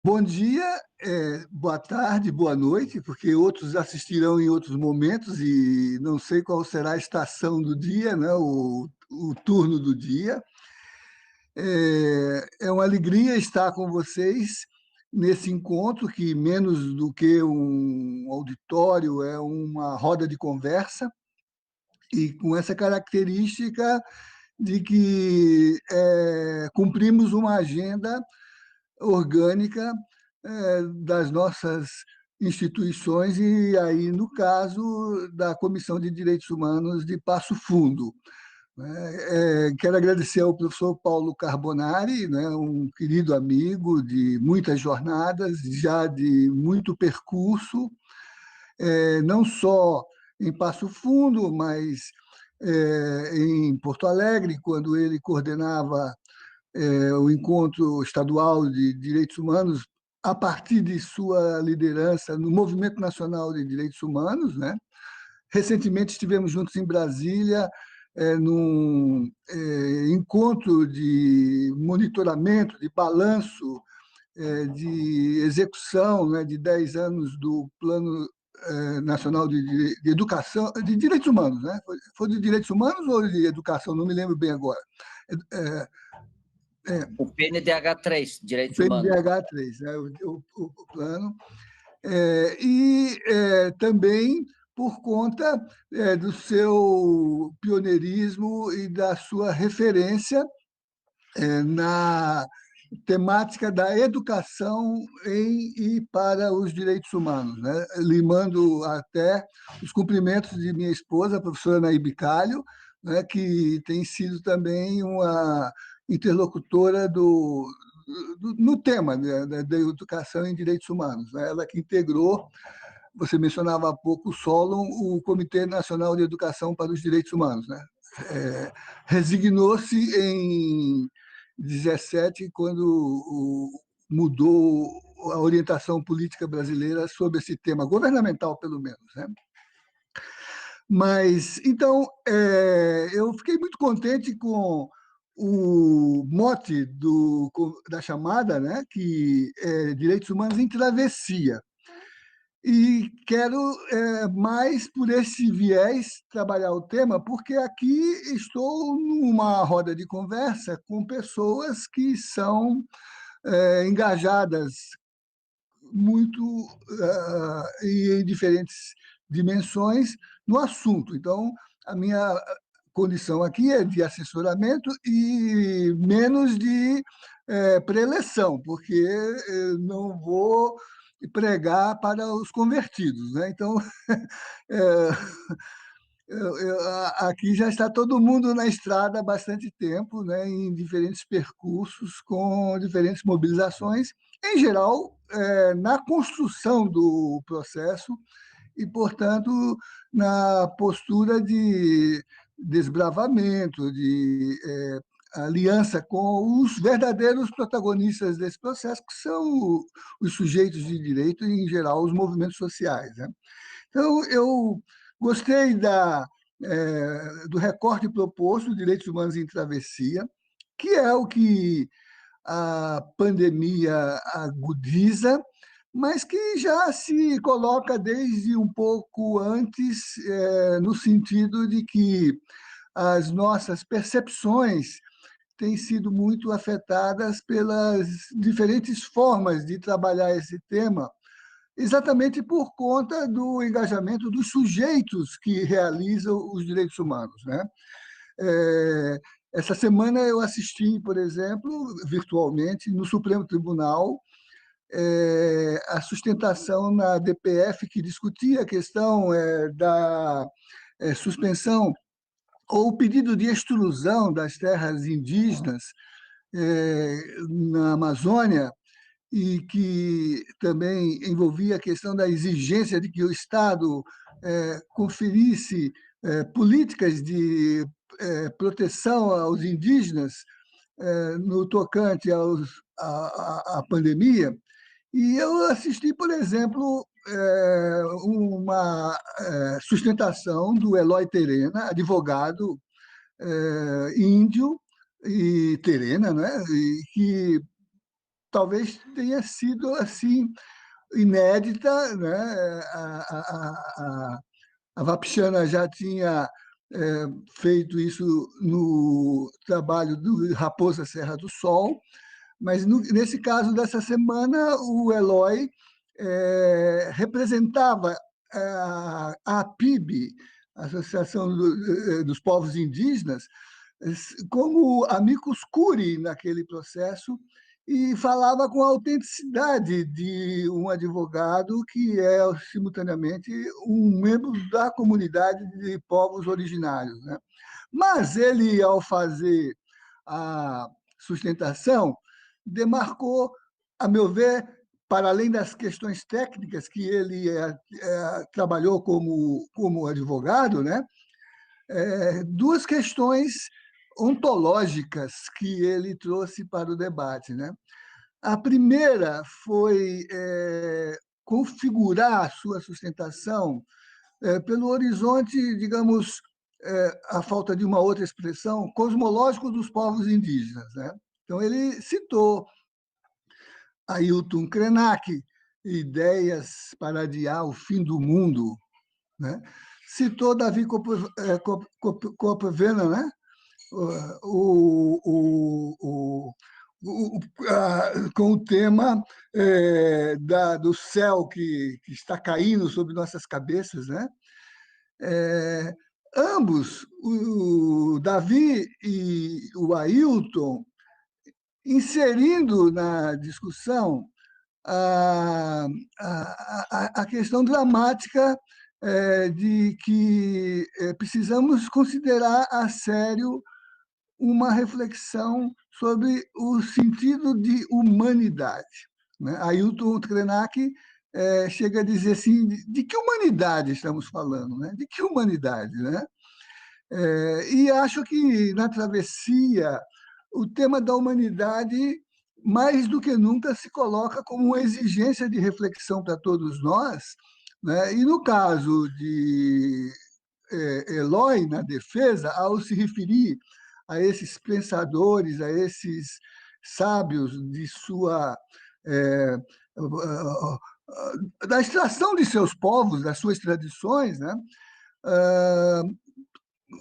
Bom dia, boa tarde, boa noite, porque outros assistirão em outros momentos e não sei qual será a estação do dia, né, o turno do dia. É uma alegria estar com vocês nesse encontro, que menos do que um auditório, é uma roda de conversa, e com essa característica de que cumprimos uma agenda orgânica das nossas instituições e aí, no caso, da Comissão de Direitos Humanos de Passo Fundo. Quero agradecer ao professor Paulo Carbonari, né, um querido amigo de muitas jornadas, já de muito percurso, não só em Passo Fundo, mas em Porto Alegre, quando ele coordenava o Encontro Estadual de Direitos Humanos, a partir de sua liderança no Movimento Nacional de Direitos Humanos, né? Recentemente estivemos juntos em Brasília, num encontro de monitoramento, de balanço, de execução, né, de 10 anos do Plano Nacional de Educação, de Direitos Humanos, né? Foi de Direitos Humanos ou de Educação? Não me lembro bem agora. O PNDH3, Direitos Humanos. PNDH3, né, o plano. Também por conta do seu pioneirismo e da sua referência na temática da educação em e para os direitos humanos, né? Limando até os cumprimentos de minha esposa, a professora Naíbe Calho, né, que tem sido também uma interlocutora no tema, né, da educação em direitos humanos, né? Ela que integrou, você mencionava há pouco, o Solon, o Comitê Nacional de Educação para os Direitos Humanos, né? Resignou-se em 17, quando mudou a orientação política brasileira sobre esse tema, governamental pelo menos, né? Mas, então, eu fiquei muito contente com o mote da chamada, né, que é Direitos Humanos em Travessia. E quero, mais por esse viés, trabalhar o tema, porque aqui estou numa roda de conversa com pessoas que são engajadas muito em diferentes dimensões no assunto. Então, a minha condição aqui é de assessoramento e menos de preleção, porque eu não vou pregar para os convertidos, né? Então, aqui já está todo mundo na estrada há bastante tempo, né, em diferentes percursos, com diferentes mobilizações, em geral, na construção do processo e, portanto, na postura de desbravamento, de aliança com os verdadeiros protagonistas desse processo, que são os sujeitos de direito e, em geral, os movimentos sociais, né? Então, eu gostei do recorte proposto, Direitos Humanos em Travessia, que é o que a pandemia agudiza, mas que já se coloca desde um pouco antes, no sentido de que as nossas percepções têm sido muito afetadas pelas diferentes formas de trabalhar esse tema, exatamente por conta do engajamento dos sujeitos que realizam os direitos humanos, né? Essa semana eu assisti, por exemplo, virtualmente, no Supremo Tribunal, a sustentação na DPF que discutia a questão da suspensão ou o pedido de extrusão das terras indígenas na Amazônia, e que também envolvia a questão da exigência de que o Estado conferisse políticas de proteção aos indígenas no tocante à pandemia. E eu assisti, por exemplo, uma sustentação do Eloy Terena, advogado índio e terena, né, e que talvez tenha sido assim inédita, né? A Vapchana já tinha feito isso no trabalho do Raposa Serra do Sol, mas nesse caso dessa semana, o Eloy representava a APIB, a Associação dos Povos Indígenas, como amicus curiae naquele processo, e falava com a autenticidade de um advogado que é, simultaneamente, um membro da comunidade de povos originários, né? Mas ele, ao fazer a sustentação, demarcou, a meu ver, para além das questões técnicas que ele trabalhou como advogado, né? Duas questões ontológicas que ele trouxe para o debate, né? A primeira foi configurar a sua sustentação pelo horizonte, digamos, a falta de uma outra expressão, cosmológico dos povos indígenas, né? Então, ele citou Ailton Krenak, Ideias para Adiar o Fim do Mundo, né? Citou Davi Copevena, né? Com o tema do céu que está caindo sobre nossas cabeças, né? Ambos, o Davi e o Ailton, inserindo na discussão a questão dramática de que precisamos considerar a sério uma reflexão sobre o sentido de humanidade, né? Ailton Krenak chega a dizer assim, de que humanidade estamos falando, né? De que humanidade, né? E acho que na travessia o tema da humanidade mais do que nunca se coloca como uma exigência de reflexão para todos nós, né? E no caso de Eloy, na defesa, ao se referir a esses pensadores, a esses sábios de sua da extração de seus povos, das suas tradições, né?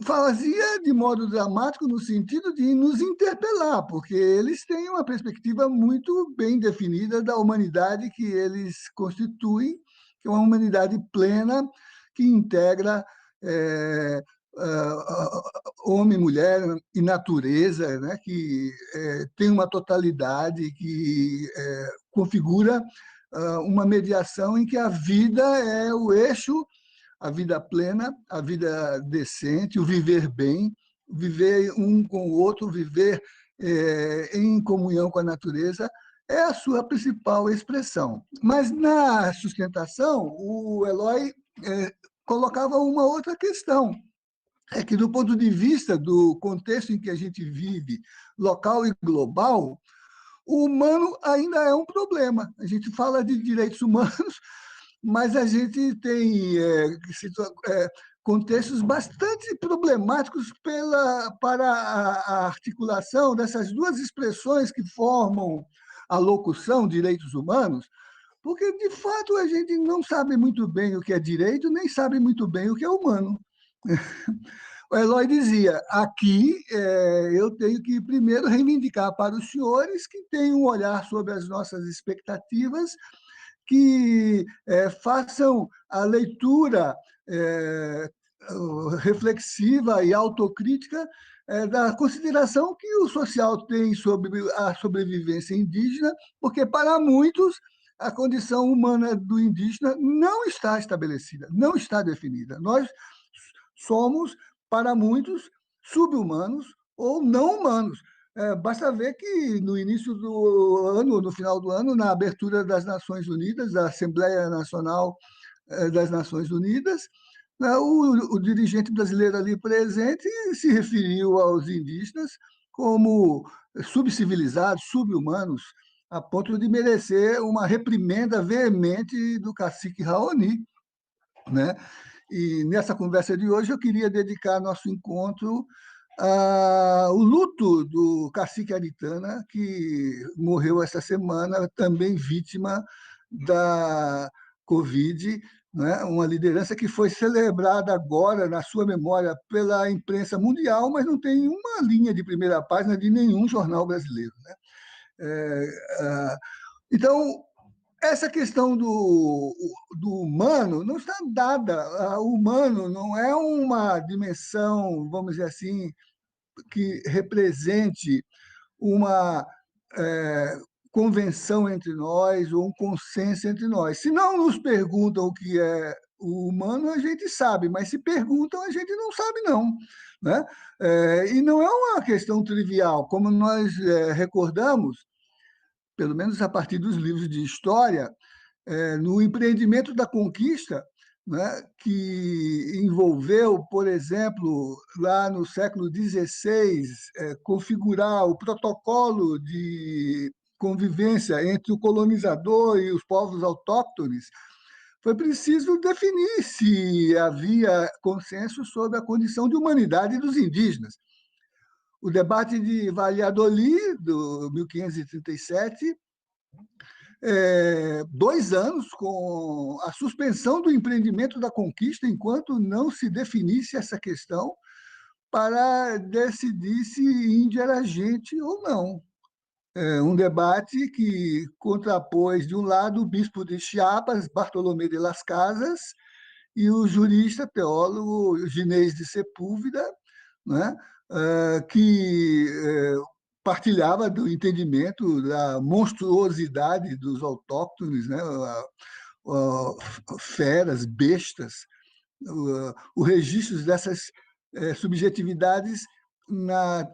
Fazia de modo dramático no sentido de nos interpelar, porque eles têm uma perspectiva muito bem definida da humanidade que eles constituem, que é uma humanidade plena que integra homem, mulher e natureza, né? Que tem uma totalidade que configura uma mediação em que a vida é o eixo, a vida plena, a vida decente, o viver bem, viver um com o outro, viver em comunhão com a natureza, é a sua principal expressão. Mas na sustentação, o Eloy colocava uma outra questão, é que, do ponto de vista do contexto em que a gente vive, local e global, o humano ainda é um problema. A gente fala de direitos humanos, mas a gente tem contextos bastante problemáticos para a articulação dessas duas expressões que formam a locução direitos humanos, porque, de fato, a gente não sabe muito bem o que é direito, nem sabe muito bem o que é humano. O Eloy dizia, aqui eu tenho que primeiro reivindicar para os senhores que têm um olhar sobre as nossas expectativas, que façam a leitura reflexiva e autocrítica da consideração que o social tem sobre a sobrevivência indígena, porque, para muitos, a condição humana do indígena não está estabelecida, não está definida. Nós somos, para muitos, sub-humanos ou não humanos. Basta ver que, no início do ano, no final do ano, na abertura das Nações Unidas, da Assembleia Nacional das Nações Unidas, o dirigente brasileiro ali presente se referiu aos indígenas como subcivilizados, sub-humanos, a ponto de merecer uma reprimenda veemente do cacique Raoni, né? E nessa conversa de hoje eu queria dedicar nosso encontro O luto do cacique Aritana, que morreu essa semana, também vítima da Covid, né? Uma liderança que foi celebrada agora, na sua memória, pela imprensa mundial, mas não tem uma linha de primeira página de nenhum jornal brasileiro, né? Então, essa questão do humano não está dada. O humano não é uma dimensão, vamos dizer assim, que represente uma convenção entre nós ou um consenso entre nós. Se não nos perguntam o que é o humano, a gente sabe, mas se perguntam, a gente não sabe, não. Né? E não é uma questão trivial, como nós recordamos, pelo menos a partir dos livros de história, no empreendimento da conquista, né, que envolveu, por exemplo, lá no século XVI, configurar o protocolo de convivência entre o colonizador e os povos autóctones, foi preciso definir se havia consenso sobre a condição de humanidade dos indígenas. O debate de Valladolid, de 1537, 2 anos com a suspensão do empreendimento da conquista, enquanto não se definisse essa questão, para decidir se índio era gente ou não. Um debate que contrapôs, de um lado, o bispo de Chiapas, Bartolomé de las Casas, e o jurista teólogo Ginés de Sepúlveda, né, que partilhava do entendimento da monstruosidade dos autóctones, né, feras, bestas, o registro dessas subjetividades na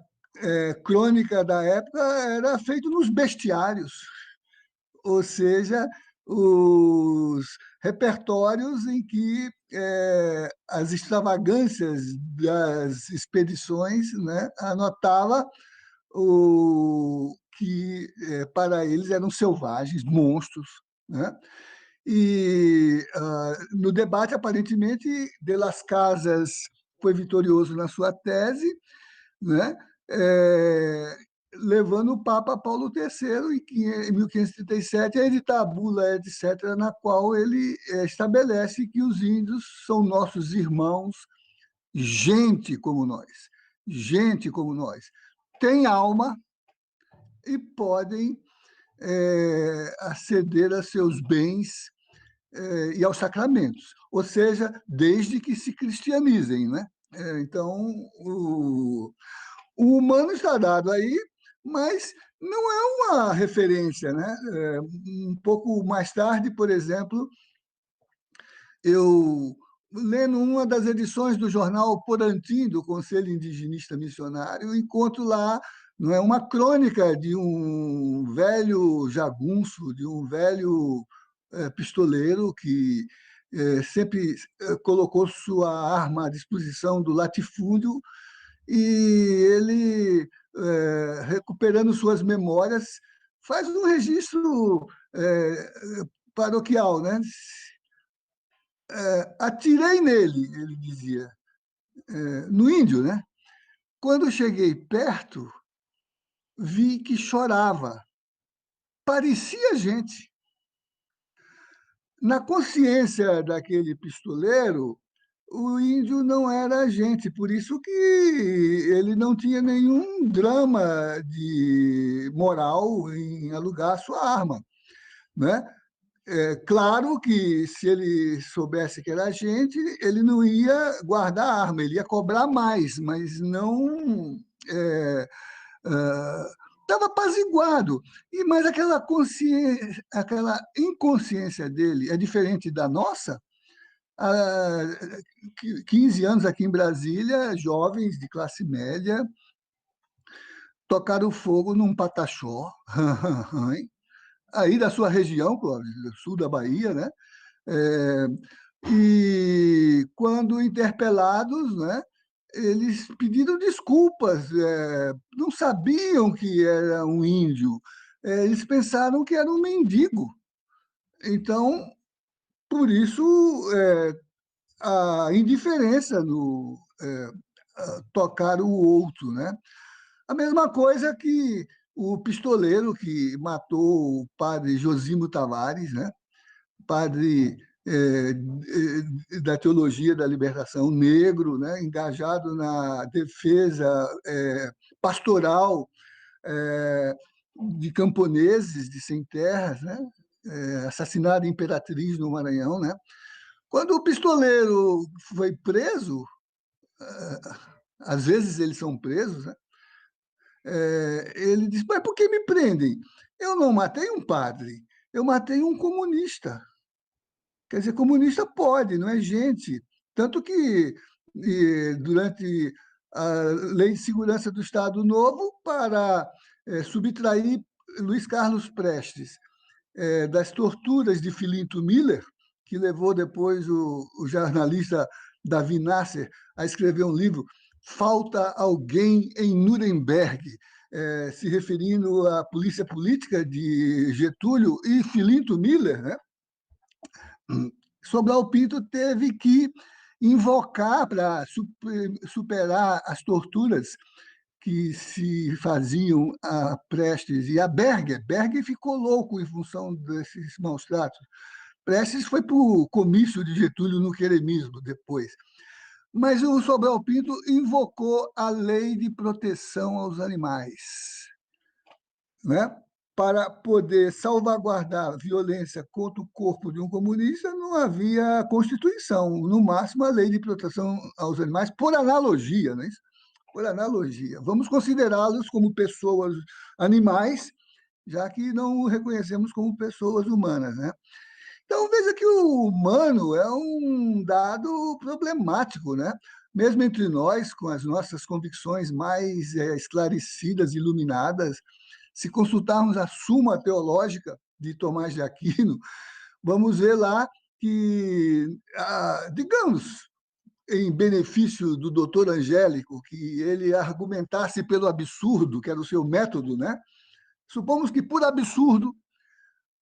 crônica da época era feito nos bestiários, ou seja, os repertórios em que as extravagâncias das expedições, né, anotava o que para eles eram selvagens, monstros, né? E no debate, aparentemente, de Las Casas foi vitorioso na sua tese, né? Levando o Papa Paulo III, em 1537, a editar a bula, etc., na qual ele estabelece que os índios são nossos irmãos, gente como nós, têm alma e podem aceder a seus bens e aos sacramentos, ou seja, desde que se cristianizem, né? Então, o humano está dado aí, mas não é uma referência, né? Um pouco mais tarde, por exemplo, eu, lendo uma das edições do jornal Porantim, do Conselho Indigenista Missionário, encontro lá, não é, uma crônica de um velho jagunço, de um velho pistoleiro que sempre colocou sua arma à disposição do latifúndio, e ele, recuperando suas memórias, faz um registro paroquial, né? Atirei nele, ele dizia, no índio, né? Quando cheguei perto, vi que chorava. Parecia gente. Na consciência daquele pistoleiro, o índio não era gente, por isso que ele não tinha nenhum drama de moral em alugar sua arma, né? Claro que, se ele soubesse que era gente, ele não ia guardar a arma, ele ia cobrar mais, mas não estava apaziguado. Mas aquela inconsciência dele é diferente da nossa. Há 15 anos aqui em Brasília, jovens de classe média tocaram fogo num pataxó, aí da sua região, Clóvis, sul da Bahia, né? E quando interpelados, né, eles pediram desculpas, não sabiam que era um índio, eles pensaram que era um mendigo. Então, por isso, a indiferença tocar o outro, né? A mesma coisa que o pistoleiro que matou o padre Josimo Tavares, né? Padre da teologia da libertação negro, né? Engajado na defesa pastoral de camponeses de sem terras, né? Assassinado a Imperatriz no Maranhão, né? Quando o pistoleiro foi preso, às vezes eles são presos, né? Ele disse, mas por que me prendem? Eu não matei um padre, eu matei um comunista. Quer dizer, comunista pode, não é gente. Tanto que, durante a Lei de Segurança do Estado Novo, para subtrair Luiz Carlos Prestes das torturas de Filinto Miller, que levou depois o jornalista Davi Nasser a escrever um livro, Falta Alguém em Nuremberg, se referindo à polícia política de Getúlio e Filinto Miller, né? Sobral Pinto teve que invocar para superar as torturas que se faziam a Prestes e a Berger. Berger ficou louco em função desses maus tratos. Prestes foi para o comício de Getúlio no queremismo depois. Mas o Sobral Pinto invocou a lei de proteção aos animais, né? Para poder salvaguardar a violência contra o corpo de um comunista, não havia Constituição, no máximo a lei de proteção aos animais, por analogia, não é isso? Por analogia. Vamos considerá-los como pessoas animais, já que não o reconhecemos como pessoas humanas, né? Então, veja que o humano é um dado problemático, né? Mesmo entre nós, com as nossas convicções mais esclarecidas, iluminadas, se consultarmos a Suma Teológica de Tomás de Aquino, vamos ver lá que, digamos, em benefício do doutor Angélico, que ele argumentasse pelo absurdo, que era o seu método, né? Supomos que, por absurdo,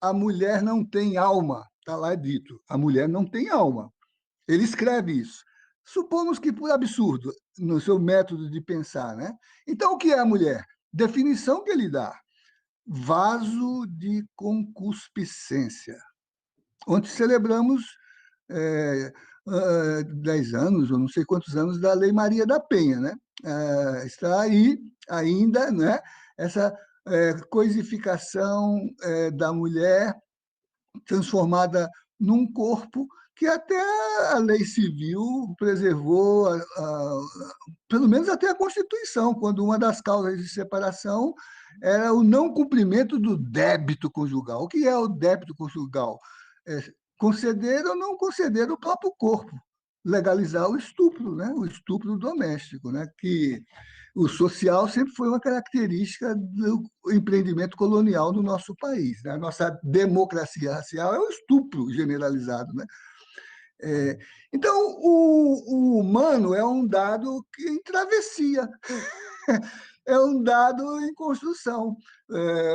a mulher não tem alma. Está lá dito, a mulher não tem alma. Ele escreve isso. Supomos que, por absurdo, no seu método de pensar, né? Então, o que é a mulher? Definição que ele dá: vaso de concupiscência. Ontem celebramos 10 anos, ou não sei quantos anos, da Lei Maria da Penha, né? Está aí ainda, né? Essa coisificação da mulher transformada num corpo que até a lei civil preservou, pelo menos até a Constituição, quando uma das causas de separação era o não cumprimento do débito conjugal. O que é o débito conjugal? Conceder ou não conceder o próprio corpo, legalizar o estupro, né? O estupro doméstico, né? Que o social sempre foi uma característica do empreendimento colonial no nosso país, né? A nossa democracia racial é o estupro generalizado, né? Então, o humano é um dado em travessia, é um dado em construção.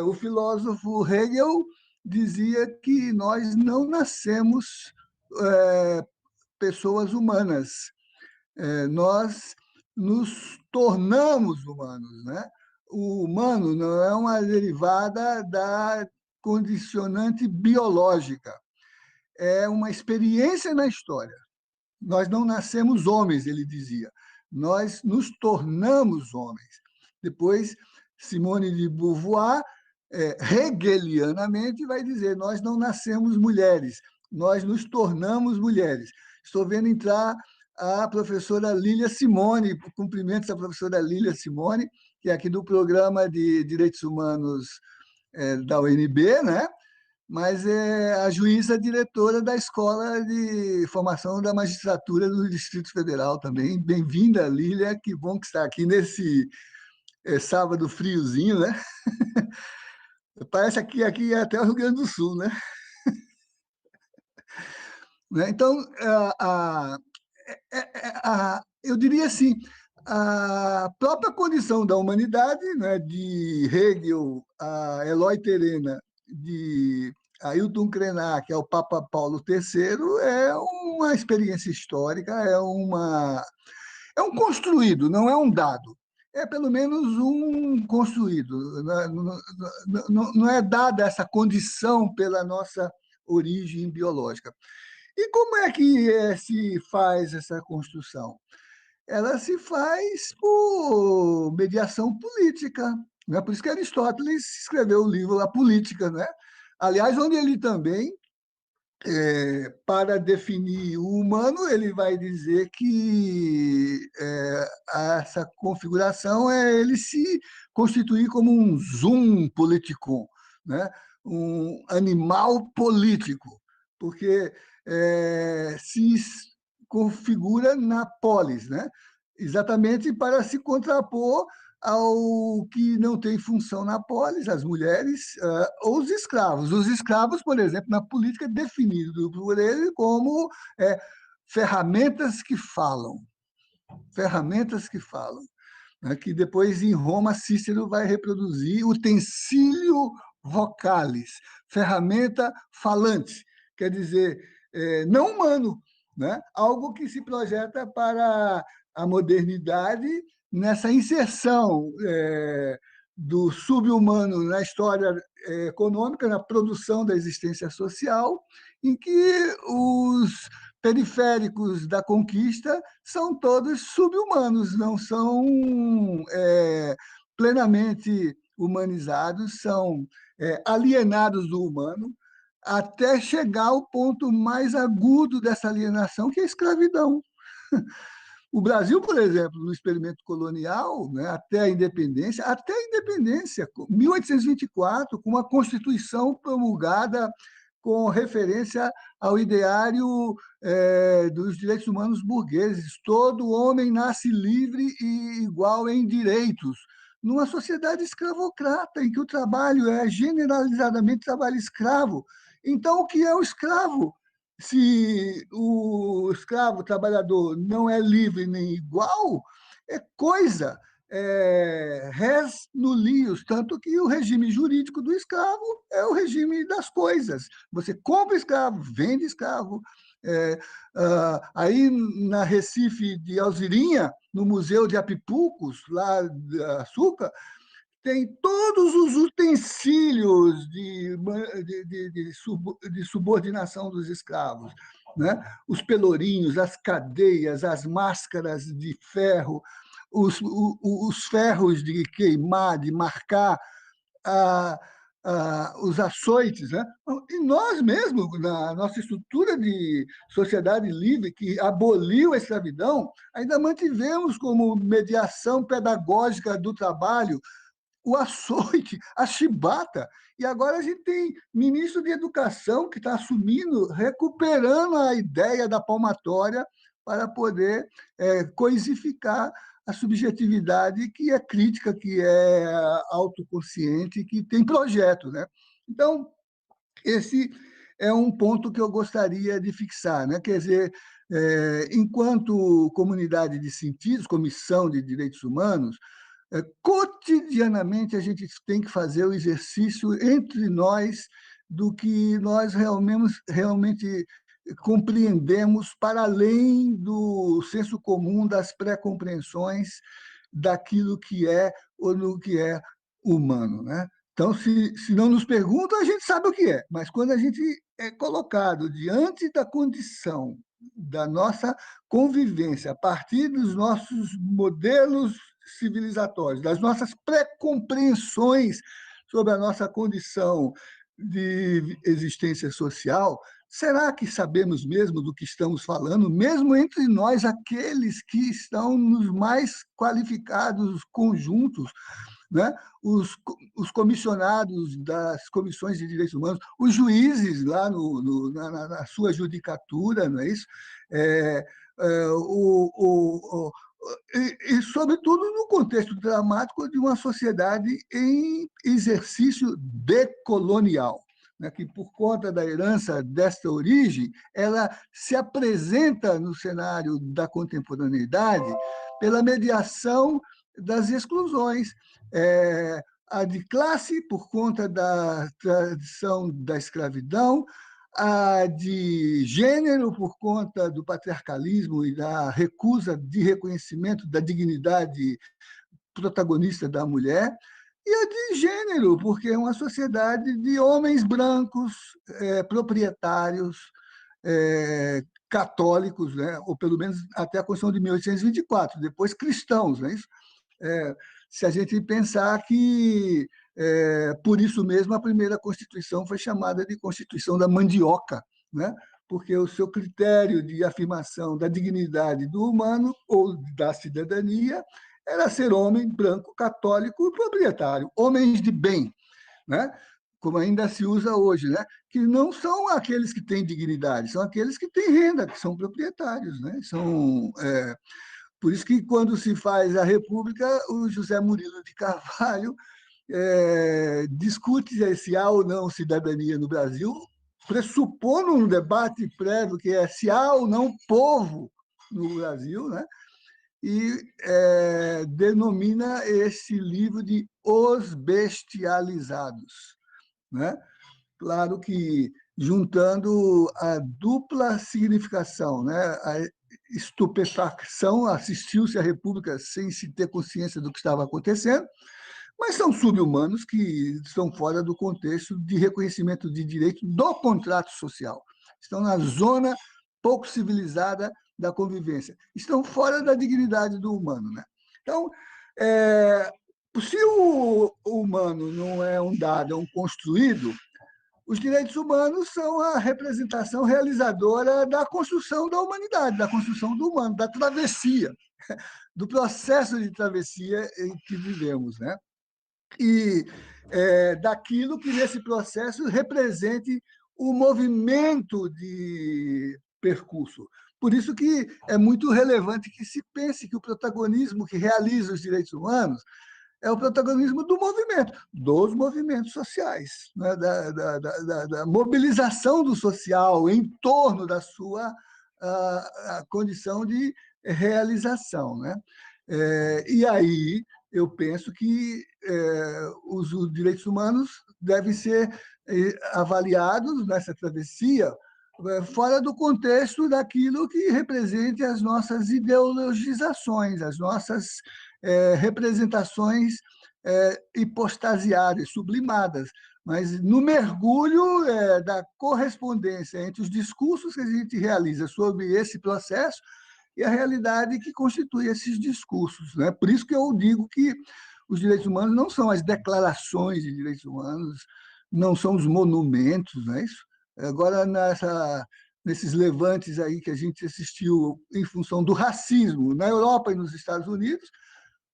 O filósofo Hegel dizia que nós não nascemos pessoas humanas, nós nos tornamos humanos, né? O humano não é uma derivada da condicionante biológica, é uma experiência na história. Nós não nascemos homens, ele dizia, nós nos tornamos homens. Depois, Simone de Beauvoir, hegelianamente, vai dizer, nós não nascemos mulheres, nós nos tornamos mulheres. Estou vendo entrar a professora Lília Simone, cumprimentos à professora Lília Simone, que é aqui do Programa de Direitos Humanos da UNB, né? Mas é a juíza diretora da Escola de Formação da Magistratura do Distrito Federal também. Bem-vinda, Lília, que bom que está aqui nesse sábado friozinho, né? Parece aqui é até o Rio Grande do Sul, né? Então, eu diria assim, a própria condição da humanidade, né, de Hegel, a Eloy Terena, de Ailton Krenak, que é o Papa Paulo III, é uma experiência histórica, É um construído, não é um dado. É pelo menos um construído. Não é dada essa condição pela nossa origem biológica. E como é que se faz essa construção? Ela se faz por mediação política. Né? Por isso que Aristóteles escreveu o livro A Política. Né? Aliás, onde ele também, para definir o humano, ele vai dizer que essa configuração é ele se constituir como um zoom politicum, né? Um animal político, porque se configura na polis, né? Exatamente para se contrapor ao que não tem função na polis, as mulheres ou os escravos. Os escravos, por exemplo, na política, definido por ele como ferramentas que falam, né? Que depois em Roma Cícero vai reproduzir utensílio vocalis, ferramenta falante, quer dizer, não humano, né? Algo que se projeta para a modernidade nessa inserção do subhumano na história econômica, na produção da existência social, em que os periféricos da conquista são todos subhumanos, não são plenamente humanizados, são alienados do humano, até chegar ao ponto mais agudo dessa alienação, que é a escravidão. O Brasil, por exemplo, no experimento colonial, né, até a independência, 1824, com uma Constituição promulgada com referência ao ideário dos direitos humanos burgueses. Todo homem nasce livre e igual em direitos. Numa sociedade escravocrata, em que o trabalho é generalizadamente trabalho escravo. Então, o que é o escravo? Se o escravo trabalhador não é livre nem igual, é coisa, res nullius, tanto que o regime jurídico do escravo é o regime das coisas. Você compra escravo, vende escravo. Aí, na Recife de Alzirinha, no Museu de Apipucos, lá de Açúcar, tem todos os utensílios de subordinação dos escravos, né? Os pelourinhos, as cadeias, as máscaras de ferro, os ferros de queimar, de marcar, os açoites. Né? E nós mesmos, na nossa estrutura de sociedade livre, que aboliu a escravidão, ainda mantivemos como mediação pedagógica do trabalho o açoite, a chibata. E agora a gente tem ministro de Educação que está assumindo, recuperando a ideia da palmatória para poder coisificar a subjetividade que é crítica, que é autoconsciente, que tem projeto. Né? Então, esse é um ponto que eu gostaria de fixar. Né? Quer dizer, enquanto comunidade de sentidos, comissão de direitos humanos, cotidianamente a gente tem que fazer o exercício entre nós do que nós realmente compreendemos para além do senso comum, das pré-compreensões daquilo que é ou no que é humano. Né? Então, se não nos perguntam, a gente sabe o que é, mas quando a gente é colocado diante da condição da nossa convivência, a partir dos nossos modelos civilizatórios, das nossas pré-compreensões sobre a nossa condição de existência social, será que sabemos mesmo do que estamos falando, mesmo entre nós, aqueles que estão nos mais qualificados conjuntos, né? Os comissionados das comissões de direitos humanos, os juízes lá na sua judicatura, não é isso? E, sobretudo, no contexto dramático de uma sociedade em exercício decolonial, né, que, por conta da herança desta origem, ela se apresenta no cenário da contemporaneidade pela mediação das exclusões. A de classe, por conta da tradição da escravidão, a de gênero, por conta do patriarcalismo e da recusa de reconhecimento da dignidade protagonista da mulher, e a de gênero, porque é uma sociedade de homens brancos, proprietários, católicos, né? Ou pelo menos até a Constituição de 1824, depois cristãos. Não é isso? Se a gente pensar que, por isso mesmo, a primeira Constituição foi chamada de Constituição da Mandioca, né? Porque o seu critério de afirmação da dignidade do humano ou da cidadania era ser homem, branco, católico e proprietário, homens de bem, né? Como ainda se usa hoje, né? Que não são aqueles que têm dignidade, são aqueles que têm renda, que são proprietários, né? Por isso que, quando se faz a República, o José Murilo de Carvalho discute se há ou não cidadania no Brasil, pressupondo um debate prévio que é se há ou não povo no Brasil, né? E denomina esse livro de Os Bestializados, né? Claro que juntando a dupla significação, né? A estupefação, assistiu-se à República sem se ter consciência do que estava acontecendo, mas são sub-humanos que estão fora do contexto de reconhecimento de direito do contrato social. Estão na zona pouco civilizada da convivência. Estão fora da dignidade do humano, né? Então, se o humano não é um dado, é um construído, os direitos humanos são a representação realizadora da construção da humanidade, da construção do humano, da travessia, do processo de travessia em que vivemos, né? E daquilo que, nesse processo, represente o movimento de percurso. Por isso que é muito relevante que se pense que o protagonismo que realiza os direitos humanos é o protagonismo do movimento, dos movimentos sociais, né? da mobilização do social em torno da sua a condição de realização, né? E aí eu penso que os direitos humanos devem ser avaliados nessa travessia fora do contexto daquilo que represente as nossas ideologizações, as nossas representações hipostasiadas, sublimadas, mas no mergulho da correspondência entre os discursos que a gente realiza sobre esse processo e a realidade que constitui esses discursos, né? Por isso que eu digo que os direitos humanos não são as declarações de direitos humanos, não são os monumentos, não é isso? Agora, nesses levantes aí que a gente assistiu em função do racismo na Europa e nos Estados Unidos,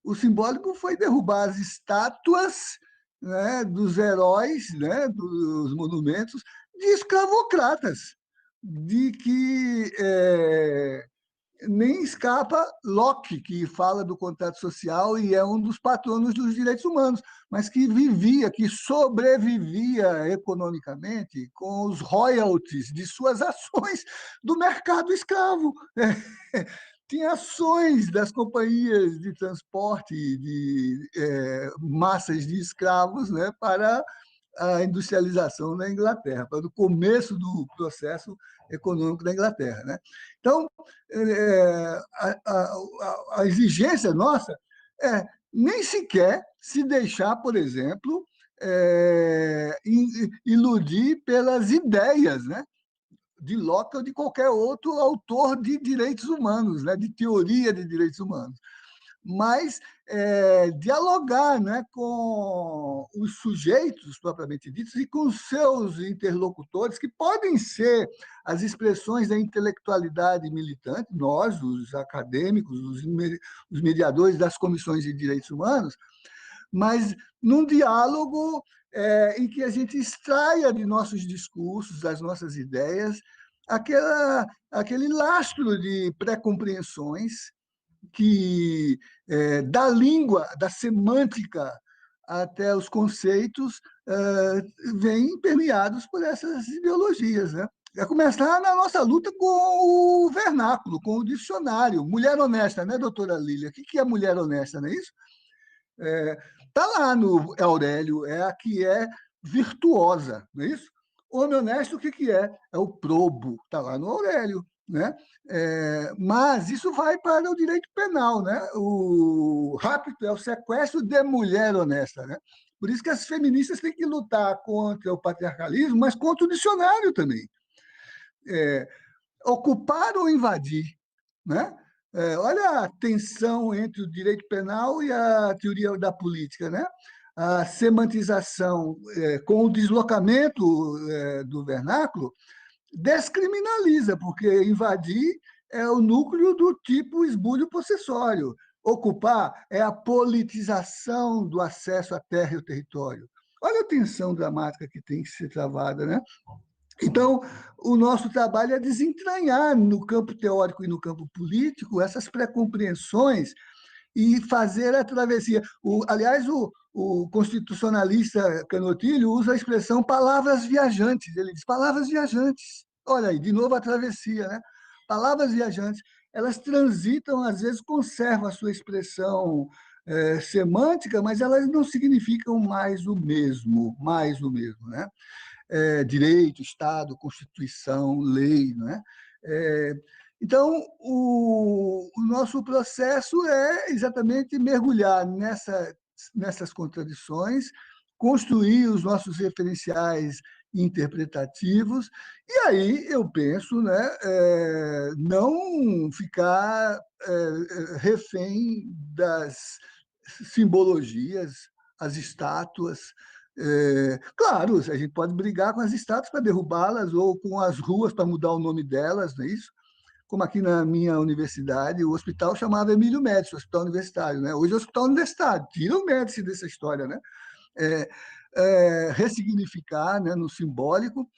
o simbólico foi derrubar as estátuas, né, dos heróis, né, dos monumentos, de escravocratas, de que nem escapa Locke, que fala do contrato social e é um dos patronos dos direitos humanos, mas que vivia, que sobrevivia economicamente com os royalties de suas ações do mercado escravo. Tinha ações das companhias de transporte de massas de escravos, né, para a industrialização na Inglaterra, para o começo do processo econômico da Inglaterra, né? Então, a exigência nossa é nem sequer se deixar, por exemplo, iludir pelas ideias, né, de Locke ou de qualquer outro autor de direitos humanos, né, de teoria de direitos humanos, mas dialogar, né, com os sujeitos propriamente ditos e com os seus interlocutores, que podem ser as expressões da intelectualidade militante, nós, os acadêmicos, os mediadores das comissões de direitos humanos, mas num diálogo em que a gente extraia de nossos discursos, das nossas ideias, aquele lastro de pré-compreensões que, da língua, da semântica até os conceitos, vêm permeados por essas ideologias, né? A começar na nossa luta com o vernáculo, com o dicionário. Mulher honesta, né, doutora Lília? O que é mulher honesta, não é isso? Está lá no Aurélio, é a que é virtuosa, não é isso? Homem honesto, o que é? É o probo, está lá no Aurélio. Né? Mas isso vai para o direito penal. Né? O rapto é o sequestro de mulher honesta. Né? Por isso que as feministas têm que lutar contra o patriarcalismo, mas contra o dicionário também. Ocupar ou invadir. Né? Olha a tensão entre o direito penal e a teoria da política. Né? A semantização com o deslocamento do vernáculo descriminaliza, porque invadir é o núcleo do tipo esbulho possessório. Ocupar é a politização do acesso à terra e ao território. Olha a tensão dramática que tem que ser travada, né? Então, o nosso trabalho é desentrañar no campo teórico e no campo político essas pré-compreensões e fazer a travessia. Aliás, o constitucionalista Canotilho usa a expressão palavras viajantes. Ele diz palavras viajantes. Olha aí, de novo a travessia, né? Palavras viajantes, elas transitam, às vezes conservam a sua expressão semântica, mas elas não significam mais o mesmo, né? Direito, Estado, Constituição, lei. Né? Então, o nosso processo é exatamente mergulhar nessas contradições, construir os nossos referenciais interpretativos, e aí eu penso, né, não ficar refém das simbologias, as estátuas. Claro, a gente pode brigar com as estátuas para derrubá-las ou com as ruas para mudar o nome delas, não é isso? Como aqui na minha universidade, o hospital chamava Emílio Médici, hospital universitário. Né? Hoje é hospital universitário, tira o Médici dessa história. Né? Ressignificar, né, no simbólico,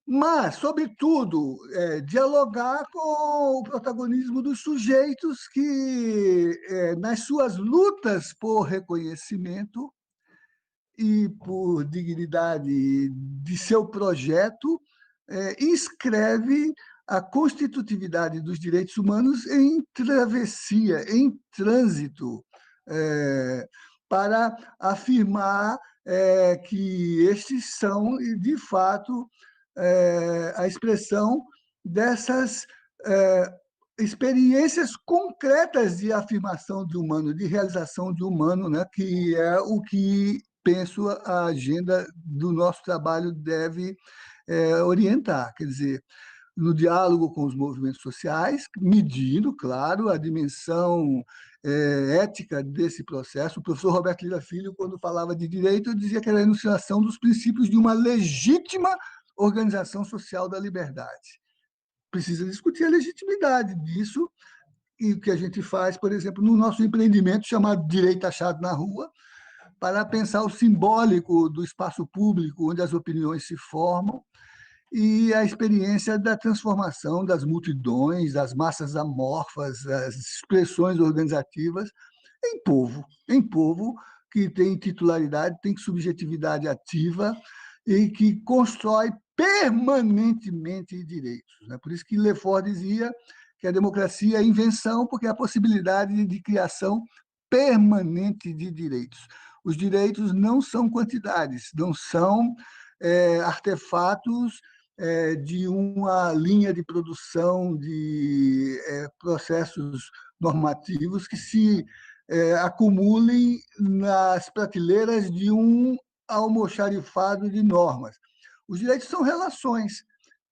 mas, sobretudo, dialogar com o protagonismo dos sujeitos que, nas suas lutas por reconhecimento e por dignidade de seu projeto, inscreve a constitutividade dos direitos humanos em travessia, em trânsito, para afirmar que estes são, de fato, a expressão dessas experiências concretas de afirmação de humano, de realização de humano, né, que é o que penso a agenda do nosso trabalho deve orientar. Quer dizer, no diálogo com os movimentos sociais, medindo, claro, a dimensão ética desse processo. O professor Roberto Lira Filho, quando falava de direito, dizia que era a enunciação dos princípios de uma legítima organização social da liberdade. Precisa discutir a legitimidade disso, e o que a gente faz, por exemplo, no nosso empreendimento chamado Direito Achado na Rua, para pensar o simbólico do espaço público, onde as opiniões se formam, e a experiência da transformação das multidões, das massas amorfas, das expressões organizativas em povo que tem titularidade, tem subjetividade ativa e que constrói permanentemente direitos. Por isso que Lefort dizia que a democracia é invenção, porque é a possibilidade de criação permanente de direitos. Os direitos não são quantidades, não são artefatos de uma linha de produção de processos normativos que se acumulem nas prateleiras de um almoxarifado de normas. Os direitos são relações,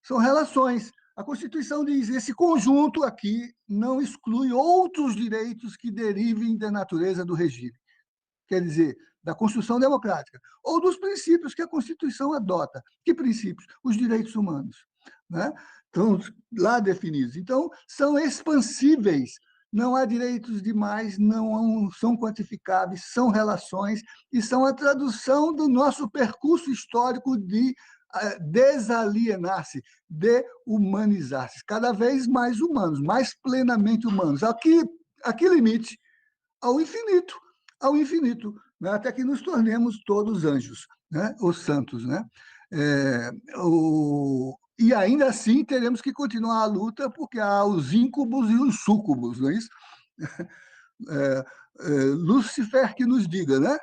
são relações. A Constituição diz: esse conjunto aqui não exclui outros direitos que derivem da natureza do regime. Quer dizer, da construção democrática, ou dos princípios que a Constituição adota. Que princípios? Os direitos humanos. Né? Estão lá definidos. Então, são expansíveis. Não há direitos demais, não são quantificáveis, são relações e são a tradução do nosso percurso histórico de desalienar-se, de humanizar-se, cada vez mais humanos, mais plenamente humanos. A que limite? Ao infinito, né? Até que nos tornemos todos anjos, né? Os santos. Né? E ainda assim teremos que continuar a luta, porque há os íncubos e os súcubos, não é isso? Lúcifer que nos diga, né?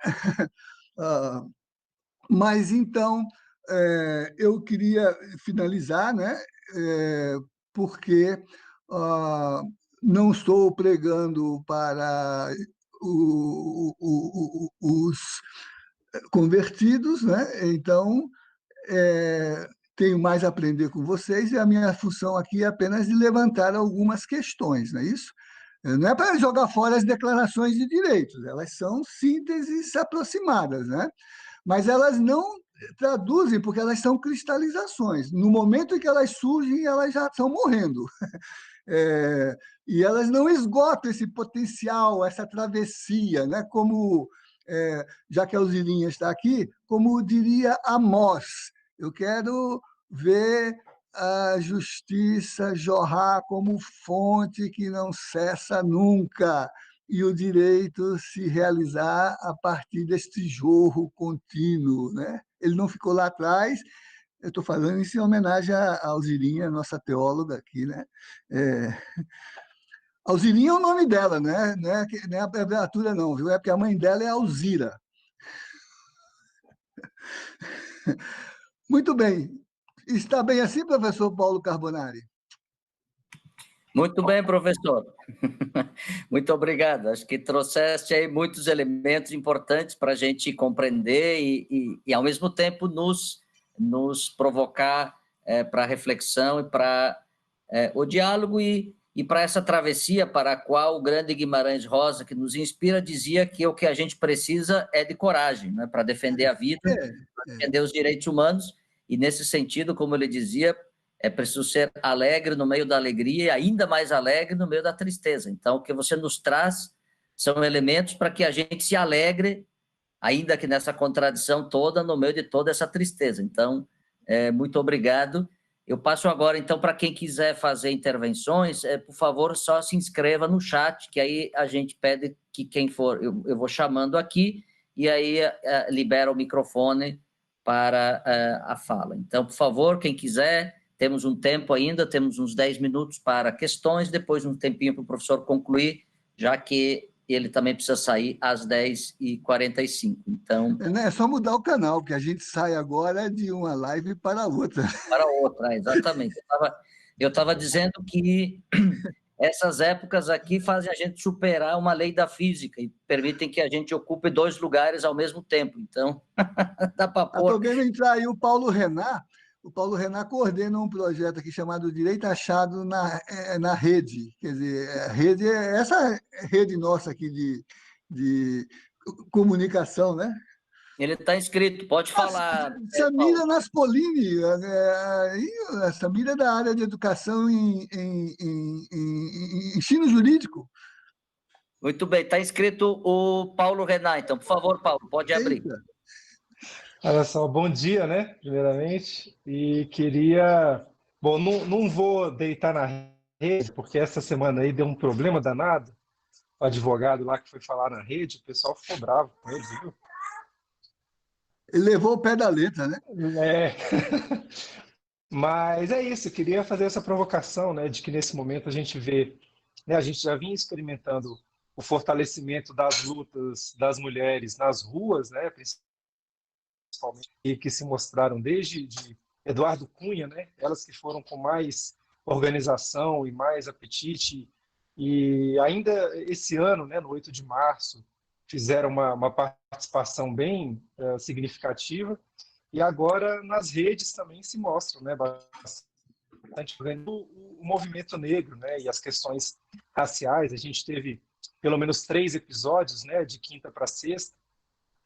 Mas então eu queria finalizar, né, porque não estou pregando para os convertidos, né? Então, tenho mais a aprender com vocês e a minha função aqui é apenas de levantar algumas questões, não é isso? Não é para jogar fora as declarações de direitos, elas são sínteses aproximadas, né? Mas elas não traduzem porque elas são cristalizações. No momento em que elas surgem, elas já estão morrendo. E elas não esgotam esse potencial, essa travessia, né? Como, já que a Alzirinha está aqui, como diria Amós, eu quero ver a justiça jorrar como fonte que não cessa nunca e o direito se realizar a partir deste jorro contínuo, né? Ele não ficou lá atrás. Eu estou falando isso em homenagem à Alzirinha, nossa teóloga aqui, né? É, Alzirinha é o nome dela, né? Não é a abreviatura, não, viu? É porque a mãe dela é Alzira. Muito bem. Está bem assim, professor Paulo Carbonari? Muito bem, professor. Muito obrigado. Acho que trouxeste aí muitos elementos importantes para a gente compreender e, ao mesmo tempo, nos provocar para reflexão e para o diálogo e para essa travessia para a qual o grande Guimarães Rosa, que nos inspira, dizia que o que a gente precisa é de coragem, né, para defender a vida, para defender os direitos humanos, e nesse sentido, como ele dizia, é preciso ser alegre no meio da alegria e ainda mais alegre no meio da tristeza. Então, o que você nos traz são elementos para que a gente se alegre, ainda que nessa contradição toda, no meio de toda essa tristeza. Então, muito obrigado. Eu passo agora, então, para quem quiser fazer intervenções, por favor, só se inscreva no chat, que aí a gente pede que quem for, eu vou chamando aqui, e aí libera o microfone para a fala. Então, por favor, quem quiser, temos um tempo ainda, temos uns 10 minutos para questões, depois um tempinho para o professor concluir, já que ele também precisa sair às 10h45. Então, é só mudar o canal, que a gente sai agora de uma live para outra. Para outra, exatamente. Eu estava dizendo que essas épocas aqui fazem a gente superar uma lei da física e permitem que a gente ocupe 2 lugares ao mesmo tempo. Então, dá para pôr. Estou vendo entrar aí o Paulo Renan. O Paulo Renan coordena um projeto aqui chamado Direito Achado na Rede. Quer dizer, a rede é essa rede nossa aqui de comunicação, né? Ele está inscrito, pode falar. Samira Naspolini, Samira é da área de educação em ensino jurídico. Muito bem, está inscrito o Paulo Renan, então, por favor, Paulo, pode abrir. Eita. Olha só, bom dia, né, primeiramente, e queria... Bom, não vou deitar na rede, porque essa semana aí deu um problema danado, o advogado lá que foi falar na rede, o pessoal ficou bravo com ele, viu? Ele levou o pé da letra, né? Mas é isso, eu queria fazer essa provocação, né, de que nesse momento a gente vê, né, a gente já vinha experimentando o fortalecimento das lutas das mulheres nas ruas, né, principalmente, e que se mostraram desde Eduardo Cunha, né, elas que foram com mais organização e mais apetite, e ainda esse ano, né, no 8 de março, fizeram uma participação bem significativa, e agora nas redes também se mostram, né, bastante o movimento negro, né, e as questões raciais. A gente teve pelo menos 3 episódios, né, de quinta para sexta,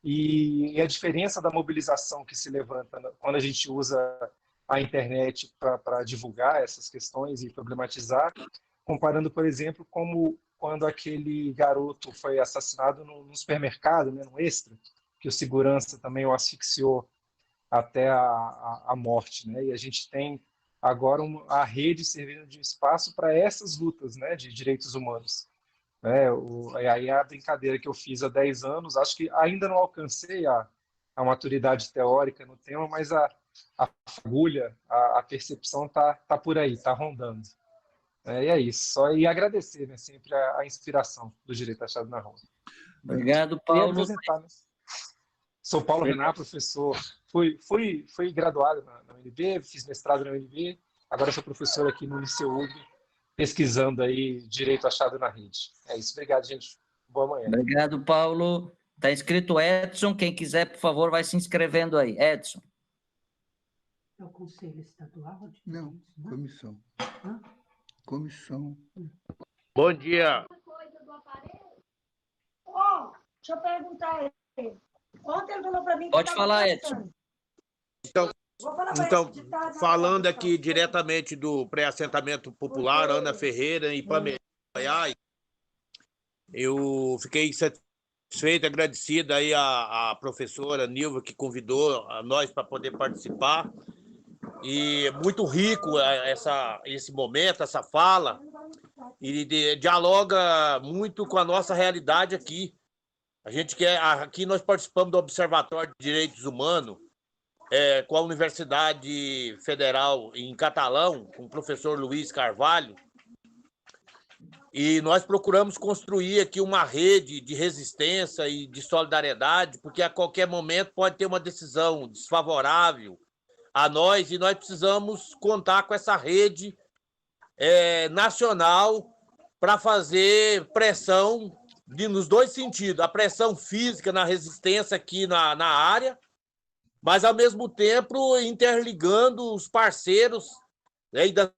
e a diferença da mobilização que se levanta quando a gente usa a internet para divulgar essas questões e problematizar, comparando, por exemplo, como quando aquele garoto foi assassinado no supermercado, né, no Extra, que o segurança também o asfixiou até a morte, né? E a gente tem agora a rede servindo de espaço para essas lutas, né, de direitos humanos. Aí a brincadeira que eu fiz há 10 anos, acho que ainda não alcancei a maturidade teórica no tema, mas a fagulha, a percepção tá por aí, tá rondando. E é isso. Só e agradecer, né, sempre a inspiração do Direito Achado na Rua. Obrigado, Paulo. E apresentar, né? Sou Paulo Renan, professor. Fui graduado na UNB, fiz mestrado na UNB, agora sou professor aqui no ICEUG, pesquisando aí Direito Achado na Rede. É isso, obrigado, gente. Boa manhã. Obrigado, Paulo. Está inscrito Edson, quem quiser, por favor, vai se inscrevendo aí. Edson. É o Conselho Estadual? Não, comissão. Hã? Comissão. Bom dia. Ó, deixa eu perguntar a ele. Ontem ele falou para mim que Pode falar, passando. Edson. Então, falando aqui diretamente do pré-assentamento popular, Ana Ferreira e Pamela Goiás, eu fiquei satisfeito, agradecido aí à professora Nilva, que convidou a nós para poder participar. E é muito rico esse momento, essa fala, e dialoga muito com a nossa realidade aqui. Aqui nós participamos do Observatório de Direitos Humanos, com a Universidade Federal em Catalão, com o professor Luiz Carvalho, e nós procuramos construir aqui uma rede de resistência e de solidariedade, porque a qualquer momento pode ter uma decisão desfavorável a nós, e nós precisamos contar com essa rede nacional para fazer pressão nos dois sentidos, a pressão física na resistência aqui na área, mas, ao mesmo tempo, interligando os parceiros, né, das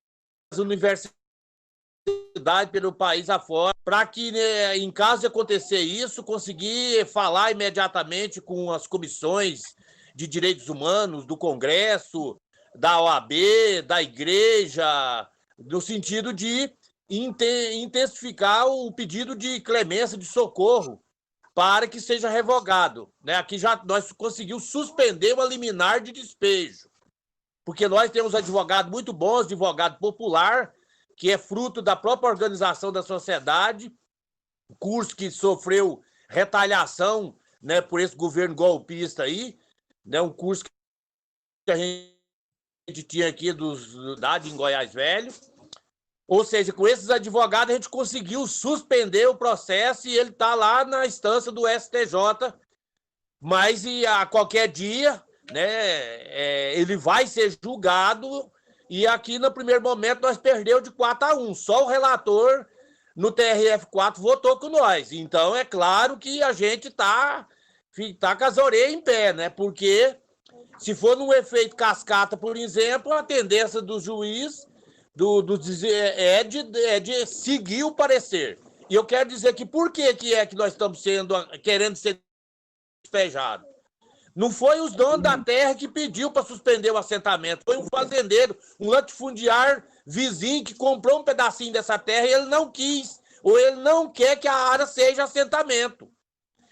universidades pelo país afora, para que, né, em caso de acontecer isso, conseguir falar imediatamente com as comissões de direitos humanos do Congresso, da OAB, da Igreja, no sentido de intensificar o pedido de clemência, de socorro, para que seja revogado, né? Aqui nós conseguimos suspender uma liminar de despejo, porque nós temos advogado muito bons, advogado popular, que é fruto da própria organização da sociedade, curso que sofreu retaliação, né, por esse governo golpista aí, né, um curso que a gente tinha aqui em Goiás Velho. Ou seja, com esses advogados a gente conseguiu suspender o processo e ele está lá na instância do STJ, mas a qualquer dia, né, ele vai ser julgado, e aqui no primeiro momento nós perdemos de 4-1, só o relator no TRF4 votou com nós. Então é claro que a gente tá com as orelhas em pé, né? Porque se for num efeito cascata, por exemplo, a tendência do juiz é de seguir o parecer. E eu quero dizer que por que nós estamos querendo ser despejados? Não foi os donos da terra que pediu para suspender o assentamento, foi um fazendeiro, um latifundiário vizinho que comprou um pedacinho dessa terra e ele não quis, ou ele não quer que a área seja assentamento.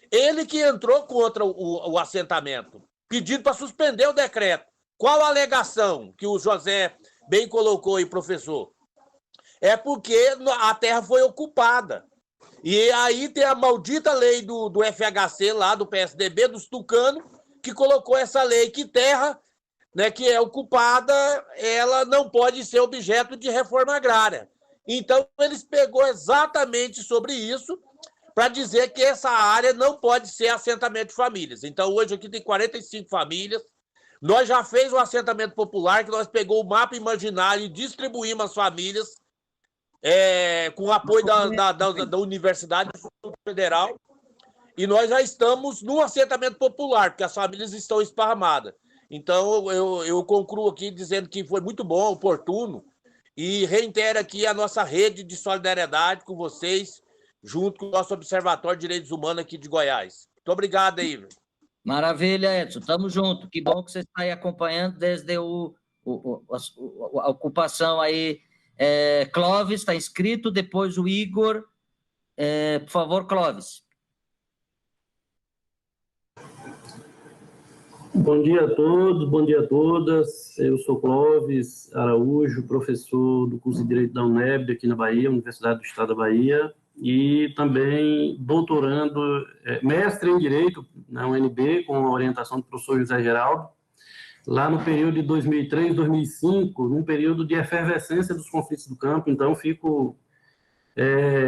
Ele que entrou contra o assentamento, pedindo para suspender o decreto. Qual a alegação que o José bem colocou aí, professor? É porque a terra foi ocupada. E aí tem a maldita lei do FHC lá, do PSDB, dos tucanos, que colocou essa lei que terra, né, que é ocupada, ela não pode ser objeto de reforma agrária. Então, eles pegou exatamente sobre isso para dizer que essa área não pode ser assentamento de famílias. Então, hoje aqui tem 45 famílias. Nós já fez um assentamento popular, que nós pegou o mapa imaginário e distribuímos as famílias com o apoio da Universidade Federal. E nós já estamos no assentamento popular, porque as famílias estão esparramadas. Então, eu concluo aqui dizendo que foi muito bom, oportuno, e reitero aqui a nossa rede de solidariedade com vocês, junto com o nosso Observatório de Direitos Humanos aqui de Goiás. Muito obrigado aí. Maravilha, Edson. Estamos juntos. Que bom que você está aí acompanhando desde a ocupação aí. Clóvis está inscrito, depois o Igor. Por favor, Clóvis. Bom dia a todos, bom dia a todas. Eu sou Clóvis Araújo, professor do curso de Direito da UNEB, aqui na Bahia, Universidade do Estado da Bahia, e também doutorando, mestre em Direito na UNB, com a orientação do professor José Geraldo, lá no período de 2003, 2005, num período de efervescência dos conflitos do campo. Então, fico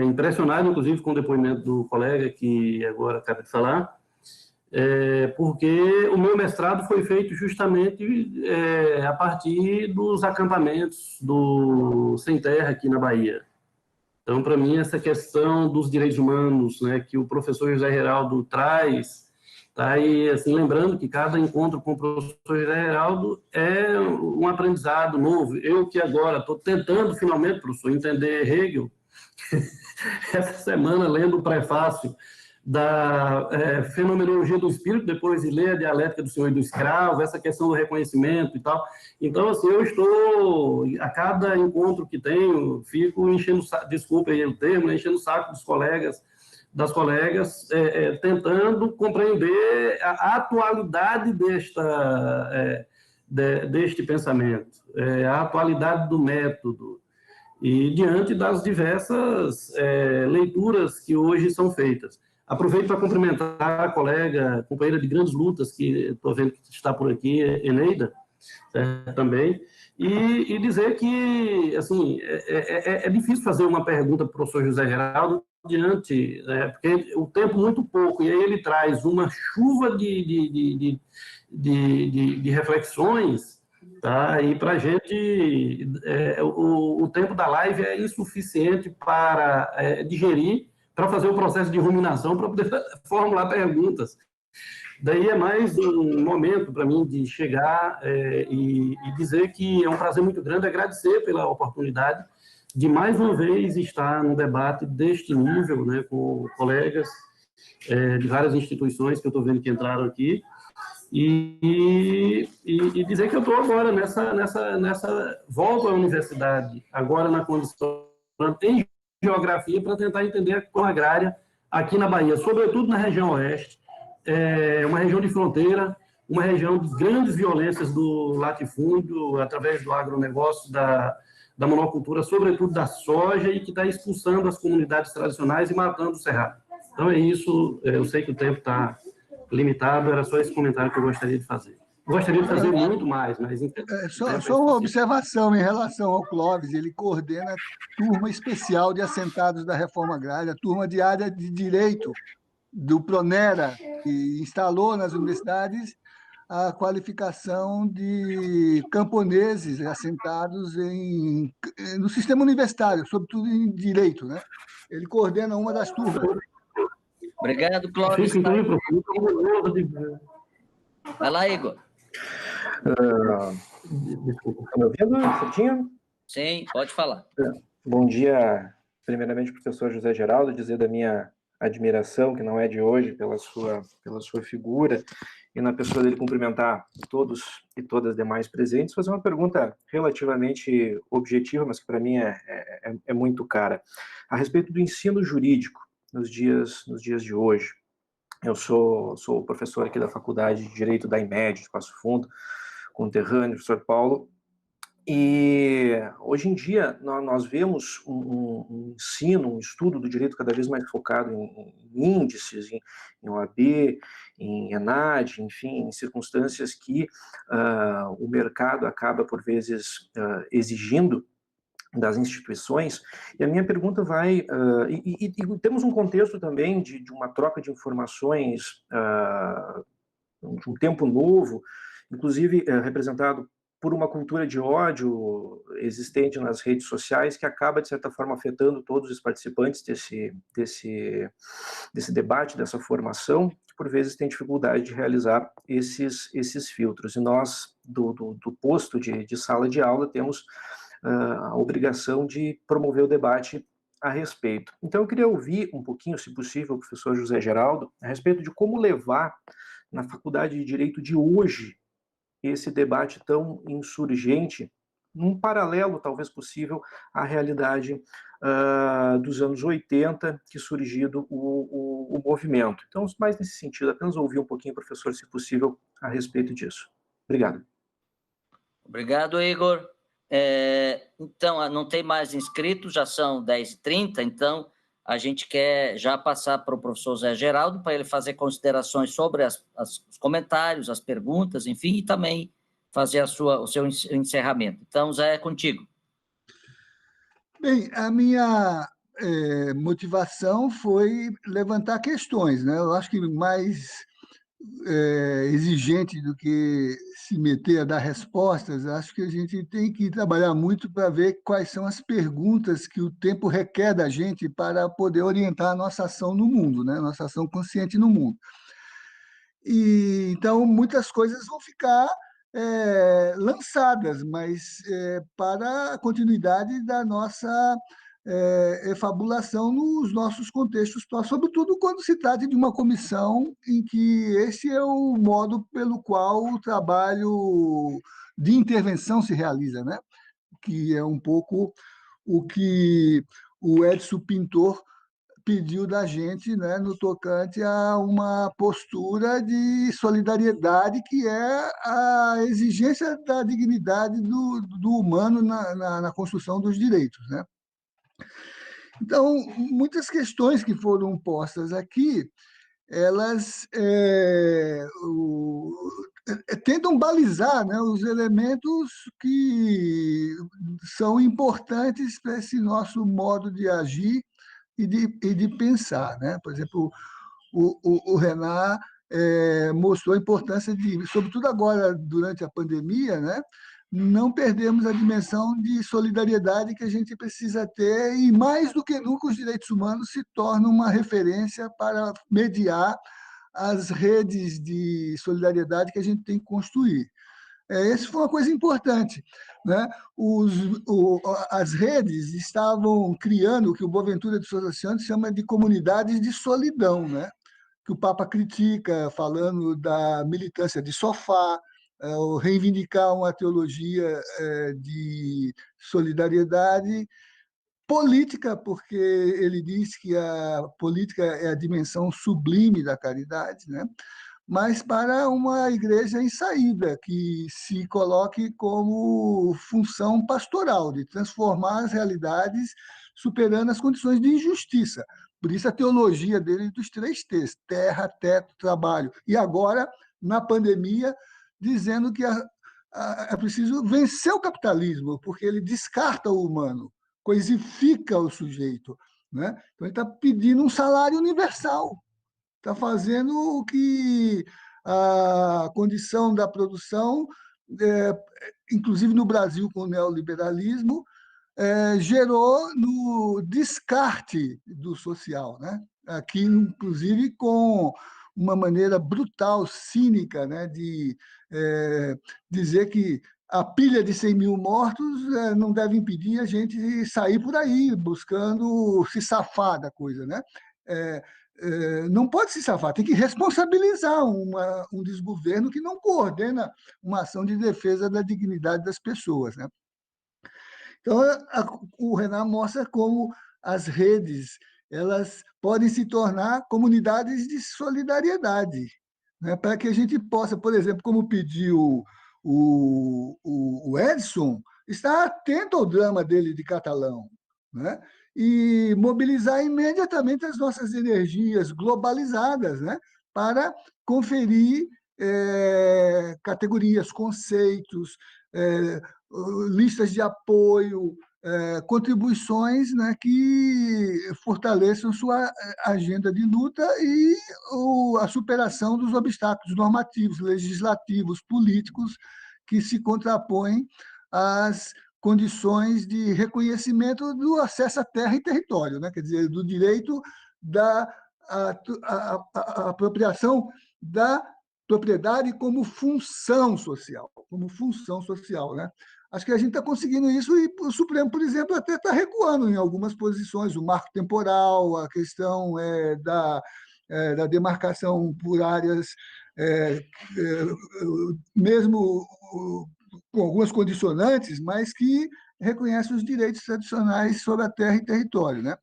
impressionado, inclusive, com o depoimento do colega que agora acaba de falar. porque o meu mestrado foi feito justamente a partir dos acampamentos do Sem Terra aqui na Bahia. Então, para mim, essa questão dos direitos humanos, né, que o professor José Geraldo traz, tá? E assim, lembrando que cada encontro com o professor José Geraldo é um aprendizado novo. Eu que agora estou tentando, finalmente, professor, entender Hegel, essa semana, lendo o prefácio da Fenomenologia do Espírito, depois de ler a Dialética do Senhor e do Escravo, essa questão do reconhecimento e tal. Então, assim, eu estou, a cada encontro que tenho, fico enchendo, desculpa aí o termo, né, enchendo o saco dos colegas, das colegas, tentando compreender a atualidade deste pensamento, a atualidade do método, e diante das diversas leituras que hoje são feitas. Aproveito para cumprimentar a colega, companheira de grandes lutas, que estou vendo que está por aqui, Eneida, também, e dizer que, assim, é difícil fazer uma pergunta para o professor José Geraldo diante, porque o tempo muito pouco, e aí ele traz uma chuva de reflexões, tá? E para a gente, o tempo da live é insuficiente para digerir, para fazer o processo de ruminação, para poder formular perguntas. Daí é mais um momento para mim de chegar e dizer que é um prazer muito grande, agradecer pela oportunidade de mais uma vez estar num debate deste nível, né, com colegas de várias instituições que eu estou vendo que entraram aqui, e dizer que eu estou agora nessa volta à universidade, agora na condição em geografia, para tentar entender a questão agrária aqui na Bahia, sobretudo na região oeste, uma região de fronteira, uma região de grandes violências do latifúndio, através do agronegócio, da monocultura, sobretudo da soja, e que está expulsando as comunidades tradicionais e matando o cerrado. Então é isso, eu sei que o tempo está limitado, era só esse comentário que eu gostaria de fazer. Gostaria de fazer muito mais, mas... Só uma observação em relação ao Clóvis, ele coordena a turma especial de assentados da Reforma Agrária, a turma de área de direito do Pronera, que instalou nas universidades a qualificação de camponeses assentados no sistema universitário, sobretudo em direito, né? Ele coordena uma das turmas. Obrigado, Clóvis. Vai lá, Igor. Desculpa, está me ouvindo certinho? Sim, pode falar. Bom dia, primeiramente, professor José Geraldo, dizer da minha admiração, que não é de hoje, pela sua figura, e na pessoa dele cumprimentar todos e todas as demais presentes, fazer uma pergunta relativamente objetiva, mas que para mim é muito cara, a respeito do ensino jurídico nos dias de hoje. Eu sou professor aqui da Faculdade de Direito da IMED, de Passo Fundo, conterrâneo, professor Paulo, e hoje em dia nós vemos um ensino, um estudo do direito cada vez mais focado em índices, em OAB, em ENAD, enfim, em circunstâncias que o mercado acaba, por vezes, exigindo das instituições. E a minha pergunta vai... e temos um contexto também de uma troca de informações, de um tempo novo, inclusive representado por uma cultura de ódio existente nas redes sociais, que acaba, de certa forma, afetando todos os participantes desse debate, dessa formação, que por vezes tem dificuldade de realizar esses filtros. E nós, do posto de sala de aula, temos a obrigação de promover o debate a respeito. Então, eu queria ouvir um pouquinho, se possível, o professor José Geraldo, a respeito de como levar na Faculdade de Direito de hoje esse debate tão insurgente, num paralelo, talvez possível, à realidade dos anos 80, que surgido o movimento. Então, mais nesse sentido, apenas ouvir um pouquinho, professor, se possível, a respeito disso. Obrigado. Obrigado, Igor. Então, não tem mais inscritos, já são 10h30, então a gente quer já passar para o professor Zé Geraldo para ele fazer considerações sobre os comentários, as perguntas, enfim, e também fazer o seu encerramento. Então, Zé, é contigo. Bem, a minha motivação foi levantar questões, né? Eu acho que mais exigente do que se meter a dar respostas. Acho que a gente tem que trabalhar muito para ver quais são as perguntas que o tempo requer da gente para poder orientar a nossa ação no mundo, né? Nossa ação consciente no mundo. E, então, muitas coisas vão ficar lançadas, mas para a continuidade da nossa efabulação nos nossos contextos, sobretudo quando se trata de uma comissão em que esse é o modo pelo qual o trabalho de intervenção se realiza, né? Que é um pouco o que o Edson Pintor pediu da gente, né, no tocante a uma postura de solidariedade, que é a exigência da dignidade do humano na construção dos direitos, né? Então, muitas questões que foram postas aqui, elas tentam balizar, né, os elementos que são importantes para esse nosso modo de agir e de pensar, né? Por exemplo, o Renan mostrou a importância de, sobretudo agora, durante a pandemia, né? Não perdermos a dimensão de solidariedade que a gente precisa ter, e mais do que nunca os direitos humanos se tornam uma referência para mediar as redes de solidariedade que a gente tem que construir. Essa foi uma coisa importante, né? As redes estavam criando o que o Boaventura de Souza Santos chama de comunidades de solidão, né? Que o Papa critica, falando da militância de sofá, reivindicar uma teologia de solidariedade política, porque ele diz que a política é a dimensão sublime da caridade, né? Mas para uma igreja em saída, que se coloque como função pastoral, de transformar as realidades superando as condições de injustiça. Por isso a teologia dele dos 3 T's, terra, teto, trabalho. E agora, na pandemia, dizendo que é preciso vencer o capitalismo, porque ele descarta o humano, coisifica o sujeito, né? Então ele está pedindo um salário universal, está fazendo o que a condição da produção, inclusive no Brasil com o neoliberalismo, gerou no descarte do social, né? Aqui, inclusive, com uma maneira brutal, cínica, né, de dizer que a pilha de 100 mil mortos não deve impedir a gente de sair por aí buscando se safar da coisa, né? Não pode se safar, tem que responsabilizar um desgoverno que não coordena uma ação de defesa da dignidade das pessoas, né? Então, o Renan mostra como as redes elas podem se tornar comunidades de solidariedade, né? Para que a gente possa, por exemplo, como pediu o Edson, estar atento ao drama dele de Catalão, né? E mobilizar imediatamente as nossas energias globalizadas, né? Para conferir categorias, conceitos, listas de apoio, contribuições, né, que fortaleçam sua agenda de luta e a superação dos obstáculos normativos, legislativos, políticos que se contrapõem às condições de reconhecimento do acesso à terra e território, né? Quer dizer, do direito da apropriação da propriedade como função social, né? Acho que a gente está conseguindo isso e o Supremo, por exemplo, até está recuando em algumas posições, o marco temporal, a questão da demarcação por áreas, mesmo com algumas condicionantes, mas que reconhece os direitos tradicionais sobre a terra e território, né?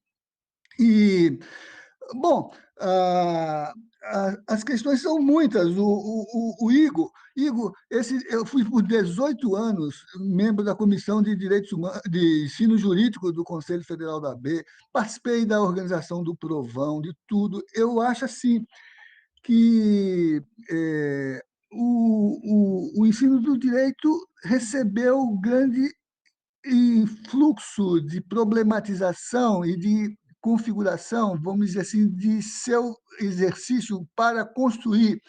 E, bom, as questões são muitas. O Igor, eu fui por 18 anos membro da Comissão de Direitos Humanos, de Ensino Jurídico do Conselho Federal da AB, participei da organização do Provão, de tudo. Eu acho assim que o ensino do direito recebeu grande influxo de problematização e de configuração, vamos dizer assim, de seu exercício para construir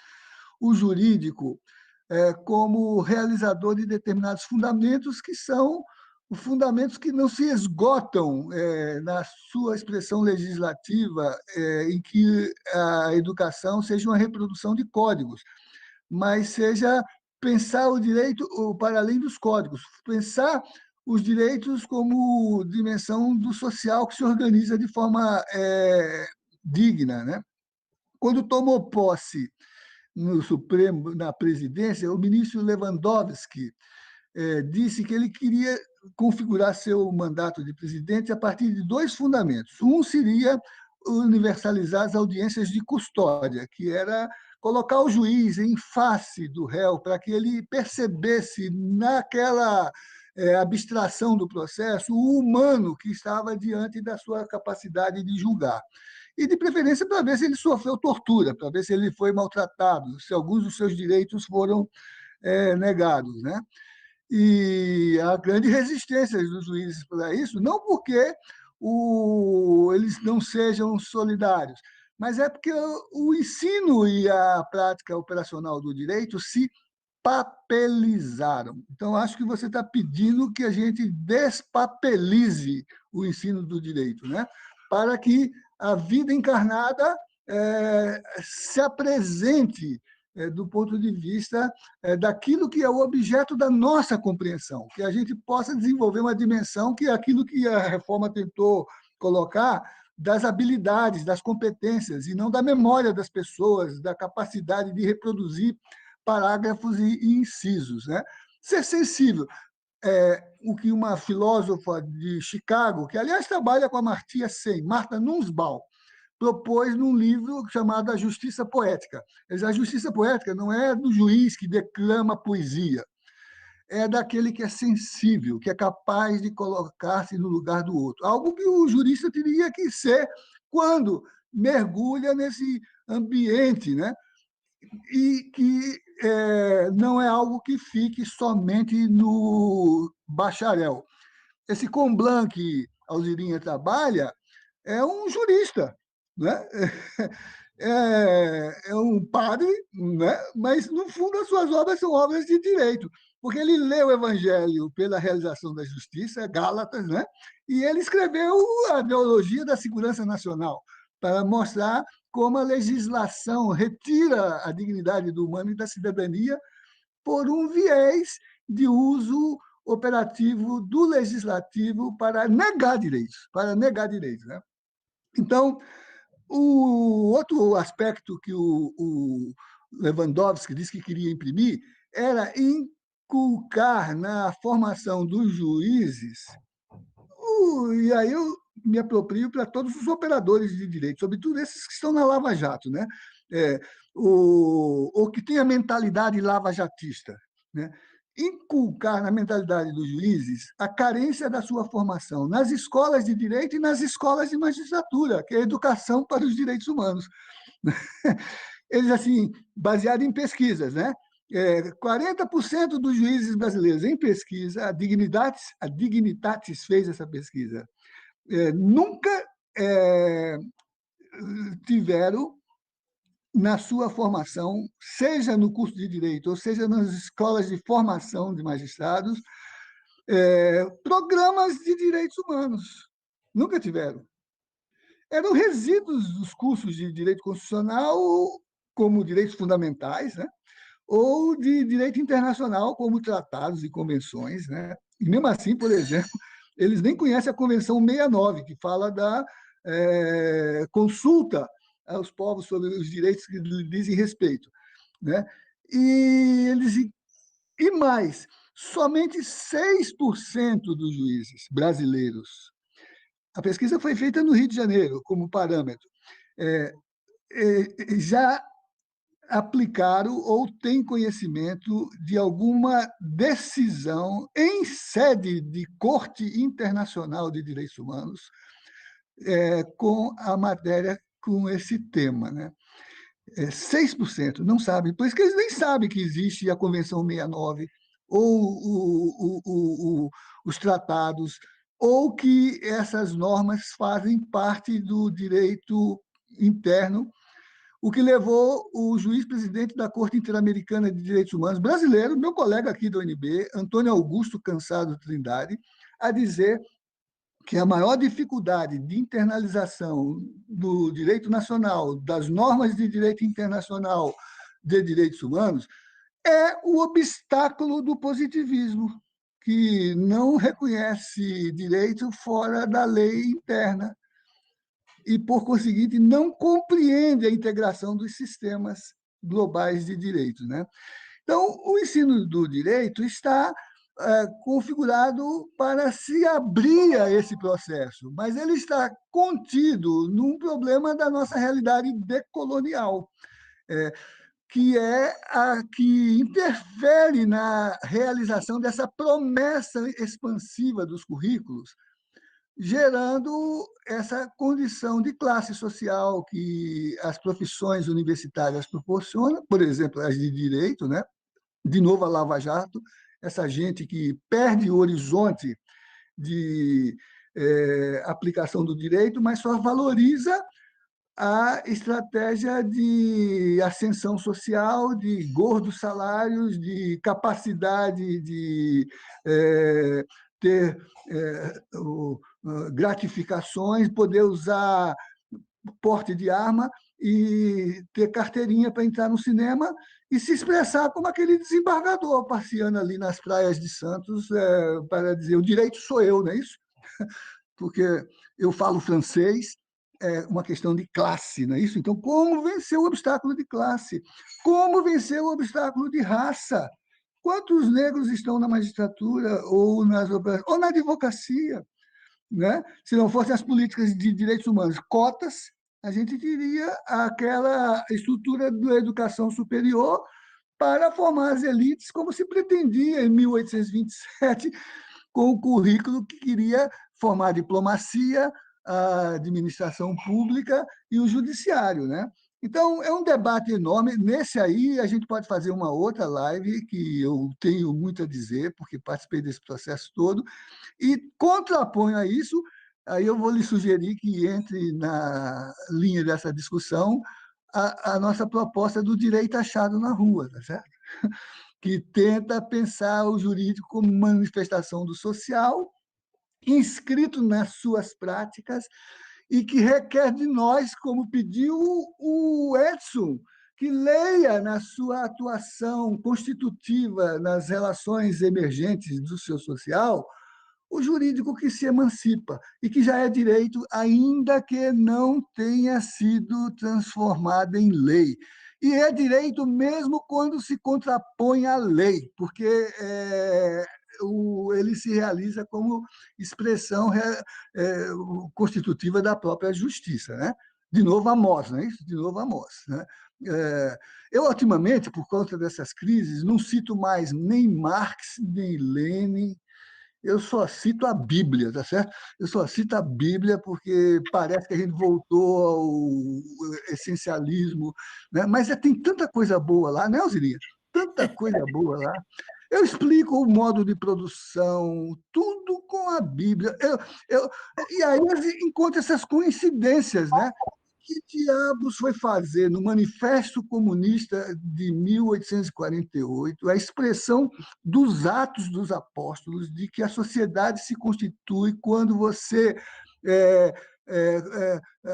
o jurídico como realizador de determinados fundamentos que são fundamentos que não se esgotam na sua expressão legislativa, em que a educação seja uma reprodução de códigos, mas seja pensar o direito para além dos códigos, pensar os direitos como dimensão do social que se organiza de forma digna, né? Quando tomou posse no Supremo, na presidência, o ministro Lewandowski disse que ele queria configurar seu mandato de presidente a partir de 2 fundamentos. Um seria universalizar as audiências de custódia, que era colocar o juiz em face do réu para que ele percebesse naquela abstração do processo o humano que estava diante da sua capacidade de julgar. E, de preferência, para ver se ele sofreu tortura, para ver se ele foi maltratado, se alguns dos seus direitos foram negados, né? E a grande resistência dos juízes para isso, não porque eles não sejam solidários, mas é porque o ensino e a prática operacional do direito se papelizaram. Então, acho que você está pedindo que a gente despapelize o ensino do direito, né? Para que a vida encarnada se apresente do ponto de vista daquilo que é o objeto da nossa compreensão, que a gente possa desenvolver uma dimensão que é aquilo que a reforma tentou colocar, das habilidades, das competências, e não da memória das pessoas, da capacidade de reproduzir parágrafos e incisos, né? Ser sensível. O que uma filósofa de Chicago, que, aliás, trabalha com a Martha Nussbaum, propôs num livro chamado A Justiça Poética. A justiça poética não é do juiz que declama poesia, é daquele que é sensível, que é capaz de colocar-se no lugar do outro. Algo que o jurista teria que ser quando mergulha nesse ambiente, né? E que não é algo que fique somente no bacharel. Esse Comblan que Alzirinha trabalha é um jurista, né? É um padre, né? Mas, no fundo, as suas obras são obras de direito, porque ele lê o Evangelho pela realização da justiça, Gálatas, né? E ele escreveu a Teologia da Segurança Nacional, para mostrar como a legislação retira a dignidade do humano e da cidadania por um viés de uso operativo do legislativo para negar direitos, né? Então, o outro aspecto que o Lewandowski disse que queria imprimir era inculcar na formação dos juízes, e aí eu me aproprio para todos os operadores de direito, sobretudo esses que estão na Lava Jato, né? Ou que têm a mentalidade lava-jatista, né? Inculcar na mentalidade dos juízes a carência da sua formação nas escolas de direito e nas escolas de magistratura, que é a educação para os direitos humanos. Eles, assim, baseado em pesquisas, né? 40% dos juízes brasileiros em pesquisa, a Dignitatis fez essa pesquisa, nunca tiveram na sua formação, seja no curso de Direito, ou seja nas escolas de formação de magistrados, programas de direitos humanos. Nunca tiveram. Eram resíduos dos cursos de Direito Constitucional, como direitos fundamentais, né? Ou de direito internacional, como tratados e convenções, né? E, mesmo assim, por exemplo, eles nem conhecem a Convenção 69, que fala da consulta aos povos sobre os direitos que lhe dizem respeito, né? E mais, somente 6% dos juízes brasileiros, a pesquisa foi feita no Rio de Janeiro, como parâmetro, já aplicaram ou têm conhecimento de alguma decisão em sede de Corte Internacional de Direitos Humanos com a matéria, com esse tema, né? 6% não sabem, por isso que eles nem sabem que existe a Convenção 69 ou os tratados, ou que essas normas fazem parte do direito interno, o que levou o juiz-presidente da Corte Interamericana de Direitos Humanos brasileiro, meu colega aqui da UNB, Antônio Augusto Cansado Trindade, a dizer que a maior dificuldade de internalização do direito nacional, das normas de direito internacional de direitos humanos, é o obstáculo do positivismo, que não reconhece direito fora da lei interna e, por conseguinte, não compreende a integração dos sistemas globais de direito, né? Então, o ensino do direito está configurado para se abrir a esse processo, mas ele está contido num problema da nossa realidade decolonial, que é a que interfere na realização dessa promessa expansiva dos currículos, gerando essa condição de classe social que as profissões universitárias proporcionam, por exemplo, as de direito, né? De novo a Lava Jato, essa gente que perde o horizonte de aplicação do direito, mas só valoriza a estratégia de ascensão social, de gordos salários, de capacidade de ter gratificações, poder usar porte de arma e ter carteirinha para entrar no cinema e se expressar como aquele desembargador passeando ali nas praias de Santos para dizer o direito sou eu, não é isso? Porque eu falo francês, é uma questão de classe, não é isso? Então, como vencer o obstáculo de classe? Como vencer o obstáculo de raça? Quantos negros estão na magistratura ou na advocacia? Né? Se não fossem as políticas de direitos humanos, cotas, a gente teria aquela estrutura da educação superior para formar as elites, como se pretendia em 1827, com o currículo que queria formar a diplomacia, a administração pública e o judiciário, né? Então, é um debate enorme. Nesse aí, a gente pode fazer uma outra live, que eu tenho muito a dizer, porque participei desse processo todo, e contraponho a isso, aí eu vou lhe sugerir que entre na linha dessa discussão a nossa proposta do direito achado na rua, tá certo? Que tenta pensar o jurídico como manifestação do social, inscrito nas suas práticas, e que requer de nós, como pediu o Edson, que leia na sua atuação constitutiva nas relações emergentes do seu social, o jurídico que se emancipa e que já é direito, ainda que não tenha sido transformado em lei. E é direito mesmo quando se contrapõe à lei, porque ele se realiza como expressão constitutiva da própria justiça, né? De novo, Amós, não é isso? De novo, Amós, né? Eu, ultimamente, por conta dessas crises, não cito mais nem Marx, nem Lenin, eu só cito a Bíblia, tá certo? Eu só cito a Bíblia porque parece que a gente voltou ao essencialismo, né? Mas tem tanta coisa boa lá, né, Alzirinha? Tanta coisa boa lá. Eu explico o modo de produção, tudo com a Bíblia. E aí encontro essas coincidências, né? Que diabos foi fazer no Manifesto Comunista de 1848 a expressão dos Atos dos Apóstolos de que a sociedade se constitui quando você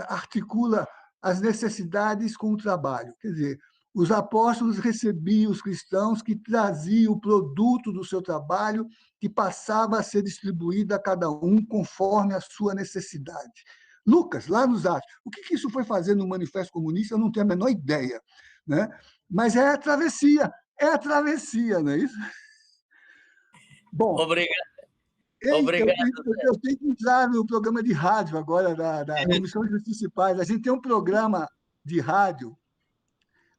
articula as necessidades com o trabalho? Quer dizer, os apóstolos recebiam os cristãos que traziam o produto do seu trabalho, que passava a ser distribuído a cada um conforme a sua necessidade. Lucas, lá nos Atos, o que isso foi fazer no Manifesto Comunista, eu não tenho a menor ideia, né? Mas é a travessia, não é isso? Bom, Obrigado. Eu tenho que entrar no programa de rádio agora da Comissão de Justiça e Paz. A gente tem um programa de rádio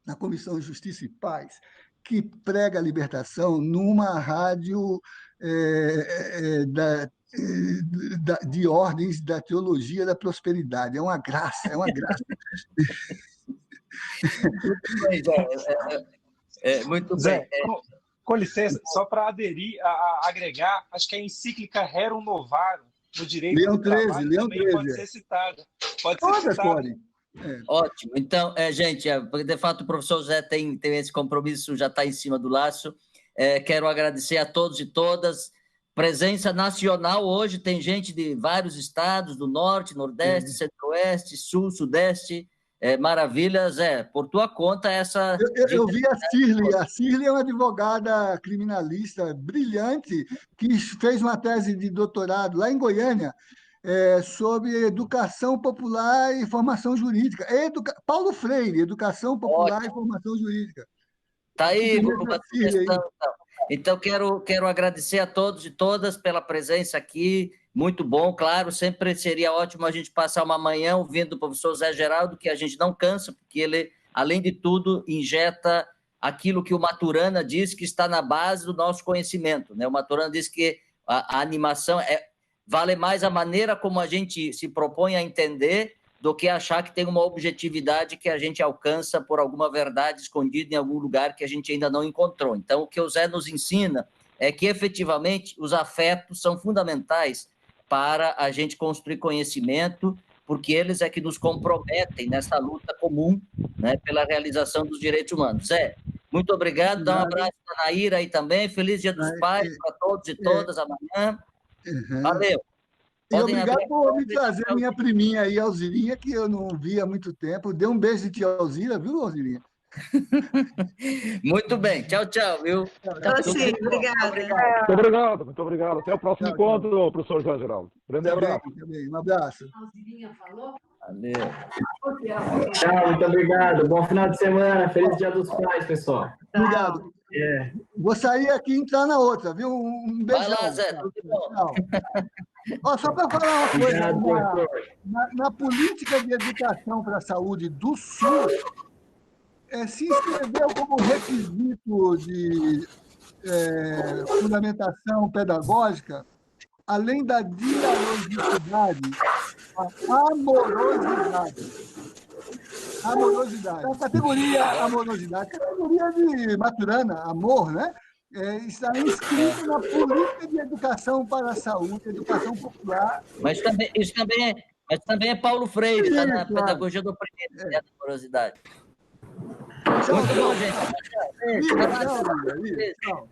na Comissão de Justiça e Paz que prega a libertação numa rádio de ordens da teologia da prosperidade. É uma graça, é uma graça. Muito bem. Zé, com licença, só para aderir, agregar, acho que a encíclica Rerum Novarum, no direito Leão do trabalho, Leão também 13. pode ser citada. Todas podem. Ótimo. Então, gente, de fato, o professor José tem esse compromisso, já está em cima do laço. Quero agradecer a todos e todas. Presença nacional hoje, tem gente de vários estados, do Norte, Nordeste, Centro-Oeste, Sul, Sudeste. Maravilha, Zé. Por tua conta, essa... Eu vi a Cirle. A Cirle é uma advogada criminalista brilhante que fez uma tese de doutorado lá em Goiânia sobre educação popular e formação jurídica. Paulo Freire, educação popular e formação jurídica. Está aí, uma sugestão. Então, quero agradecer a todos e todas pela presença aqui. Muito bom, claro. Sempre seria ótimo a gente passar uma manhã ouvindo o professor Zé Geraldo, que a gente não cansa, porque ele, além de tudo, injeta aquilo que o Maturana diz que está na base do nosso conhecimento, né? O Maturana diz que a animação vale mais a maneira como a gente se propõe a entender do que achar que tem uma objetividade que a gente alcança por alguma verdade escondida em algum lugar que a gente ainda não encontrou. Então, o que o Zé nos ensina é que, efetivamente, os afetos são fundamentais para a gente construir conhecimento, porque eles é que nos comprometem nessa luta comum, né, pela realização dos direitos humanos. Zé, muito obrigado. Dá um abraço para a Naíra aí também. Feliz Dia dos Pais para todos e todas amanhã. Valeu. E obrigado por me trazer a minha priminha aí, Alzirinha, que eu não vi há muito tempo. Dê um beijo de tia Alzira, viu, Alzirinha? Muito bem. Tchau, tchau, viu? Sim, obrigada. Muito obrigado. Até o próximo encontro, professor José Geraldo. Grande abraço. Um abraço. Alzirinha falou? Valeu. Tchau, muito obrigado. Bom final de semana. Feliz Dia dos Pais, pessoal. Obrigado. Vou sair aqui e entrar na outra, viu? Um beijão. Vai lá, Zé. Tudo bom. Só para falar uma coisa, na política de educação para a saúde do Sul, se inscreveu como requisito de fundamentação pedagógica, além da dialogicidade, a amorosidade. A categoria amorosidade, categoria de Maturana, amor, né? Está inscrito na política de educação para a saúde, educação popular. Mas também é Paulo Freire, está na pedagogia do oprimido, da amorosidade. Muito bom, gente. Tchau.